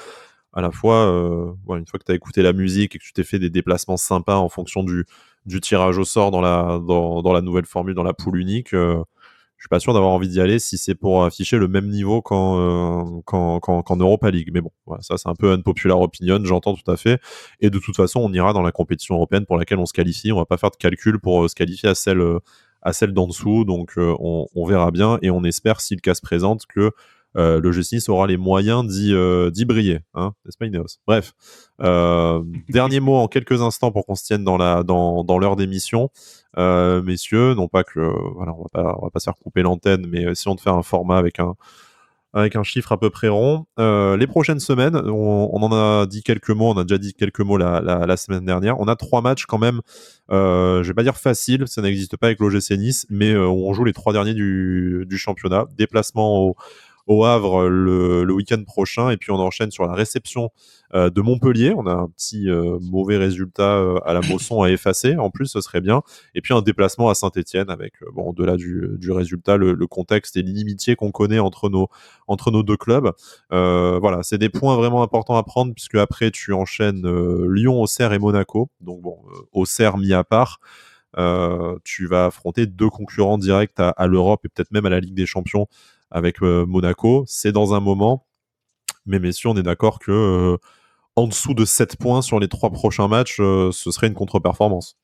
A: À la fois, une fois que tu as écouté la musique et que tu t'es fait des déplacements sympas en fonction du tirage au sort dans la nouvelle formule, dans la poule unique, je suis pas sûr d'avoir envie d'y aller si c'est pour afficher le même niveau qu'en Europa League. Mais bon, voilà, ça c'est un peu unpopular opinion, j'entends tout à fait. Et de toute façon, on ira dans la compétition européenne pour laquelle on se qualifie. On va pas faire de calcul pour se qualifier à celle d'en dessous. Donc on verra bien et on espère, si le cas se présente, que le G6 aura les moyens d'y briller. Hein, n'est-ce pas Ineos? Bref. Dernier mot en quelques instants pour qu'on se tienne dans l'heure d'émission. Messieurs, non pas que voilà, on va pas se faire couper l'antenne, mais essayons de faire un format avec un chiffre à peu près rond. Les prochaines semaines, on en a dit quelques mots, on a déjà dit quelques mots la semaine dernière. On a 3 matchs quand même, je vais pas dire facile, ça n'existe pas avec l'OGC Nice, mais on joue les 3 derniers du championnat. Déplacement au Havre le week-end prochain, et puis on enchaîne sur la réception de Montpellier. On a un petit mauvais résultat à la Mosson à effacer, en plus ce serait bien, et puis un déplacement à Saint-Étienne avec, bon, au-delà du résultat, le contexte et l'inimitié qu'on connaît entre nos deux clubs. Voilà, c'est des points vraiment importants à prendre, puisque après tu enchaînes Lyon, Auxerre et Monaco, donc bon, Auxerre mis à part. Tu vas affronter deux concurrents directs à l'Europe et peut-être même à la Ligue des Champions avec Monaco. C'est dans un moment, mais messieurs, on est d'accord que en dessous de 7 points sur les 3 prochains matchs, ce serait une contre-performance.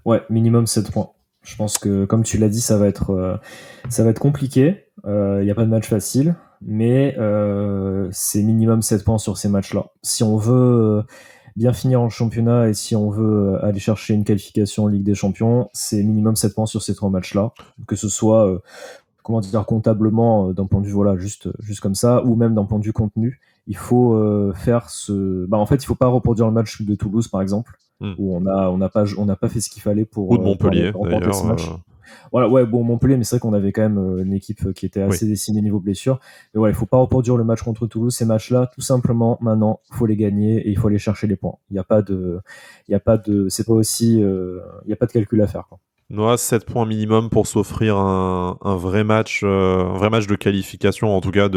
B: Ouais, minimum 7 points. Je pense que, comme tu l'as dit, ça va être compliqué. Il n'y a pas de match facile, mais c'est minimum 7 points sur ces matchs-là. Si on veut bien finir en championnat et si on veut aller chercher une qualification en Ligue des Champions, c'est minimum 7 points sur ces 3 matchs-là. Que ce soit, comment dire, comptablement, d'un point de vue, voilà, juste comme ça, ou même d'un point de vue contenu. Il faut faire en fait, il faut pas reproduire le match de Toulouse, par exemple, où on n'a pas fait ce qu'il fallait pour
A: Ou de Montpellier,
B: remporter ce match. Voilà, ouais, bon, Montpellier, mais c'est vrai qu'on avait quand même une équipe qui était assez décimée niveau blessure. Mais ouais, il faut pas reproduire le match contre Toulouse. Ces matchs-là, tout simplement, maintenant, faut les gagner et il faut aller chercher les points. Il y a pas de, c'est pas aussi, il y a pas de calcul à faire, quoi.
A: Noah, 7 points minimum pour s'offrir un vrai match de qualification, en tout cas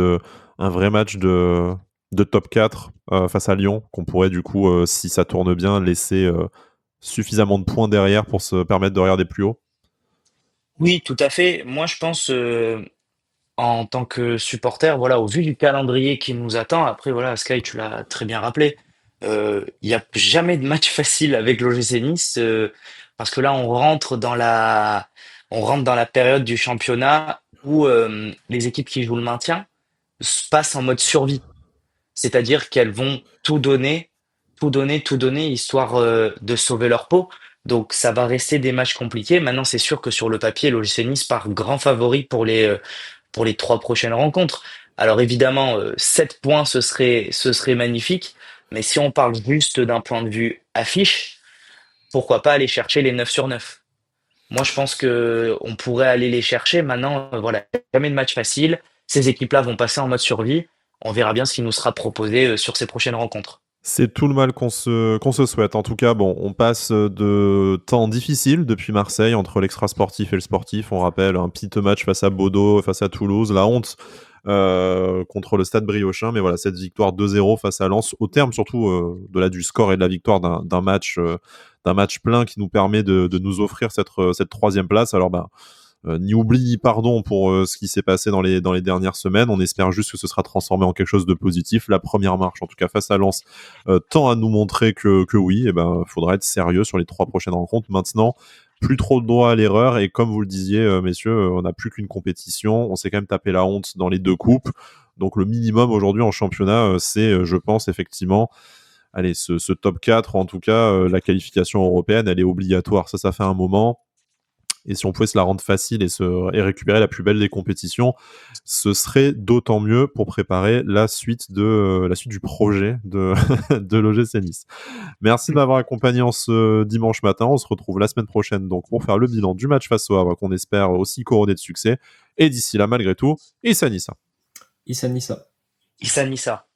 A: un vrai match de top 4 face à Lyon, qu'on pourrait du coup, si ça tourne bien, laisser suffisamment de points derrière pour se permettre de regarder plus haut.
C: Oui, tout à fait. Moi, je pense, en tant que supporter, voilà, au vu du calendrier qui nous attend, après, voilà, Sky, tu l'as très bien rappelé, il n'y a jamais de match facile avec l'OGC Nice, parce que là, on rentre dans la période du championnat où les équipes qui jouent le maintien se passent en mode survie. C'est-à-dire qu'elles vont tout donner, tout donner, tout donner, histoire de sauver leur peau. Donc ça va rester des matchs compliqués. Maintenant, c'est sûr que sur le papier, l'OGC Nice part grand favori pour les 3 prochaines rencontres. Alors évidemment, 7 points, ce serait magnifique. Mais si on parle juste d'un point de vue affiche, pourquoi pas aller chercher les 9 sur 9. Moi, je pense que on pourrait aller les chercher. Maintenant, voilà, jamais de match facile. Ces équipes-là vont passer en mode survie. On verra bien ce qui nous sera proposé sur ces prochaines rencontres.
A: C'est tout le mal qu'on se souhaite. En tout cas, bon, on passe de temps difficiles depuis Marseille, entre l'extra-sportif et le sportif. On rappelle un piteux match face à Bodo, face à Toulouse, la honte contre le Stade Briochin. Mais voilà, cette victoire 2-0 face à Lens, au terme surtout du score et de la victoire d'un match plein qui nous permet de nous offrir cette troisième place. Alors, ni oubli ni pardon pour ce qui s'est passé dans les dernières semaines. On espère juste que ce sera transformé en quelque chose de positif. La première marche, en tout cas face à Lens, tend à nous montrer que oui, faudra être sérieux sur les 3 prochaines rencontres. Maintenant, plus trop de droit à l'erreur, et comme vous le disiez, messieurs, on n'a plus qu'une compétition. On s'est quand même tapé la honte dans les 2 coupes. Donc le minimum aujourd'hui en championnat, c'est, je pense, effectivement, allez, ce top 4, ou en tout cas, la qualification européenne, elle est obligatoire. Ça fait un moment. Et si on pouvait se la rendre facile et récupérer la plus belle des compétitions, ce serait d'autant mieux pour préparer la suite du projet de, de l'OGC Nice. Merci de m'avoir accompagné en ce dimanche matin. On se retrouve la semaine prochaine donc pour faire le bilan du match face au Havre, qu'on espère aussi couronné de succès. Et d'ici là, malgré tout, Issa Nissa.
B: Issa Nissa.
C: Issa Nissa.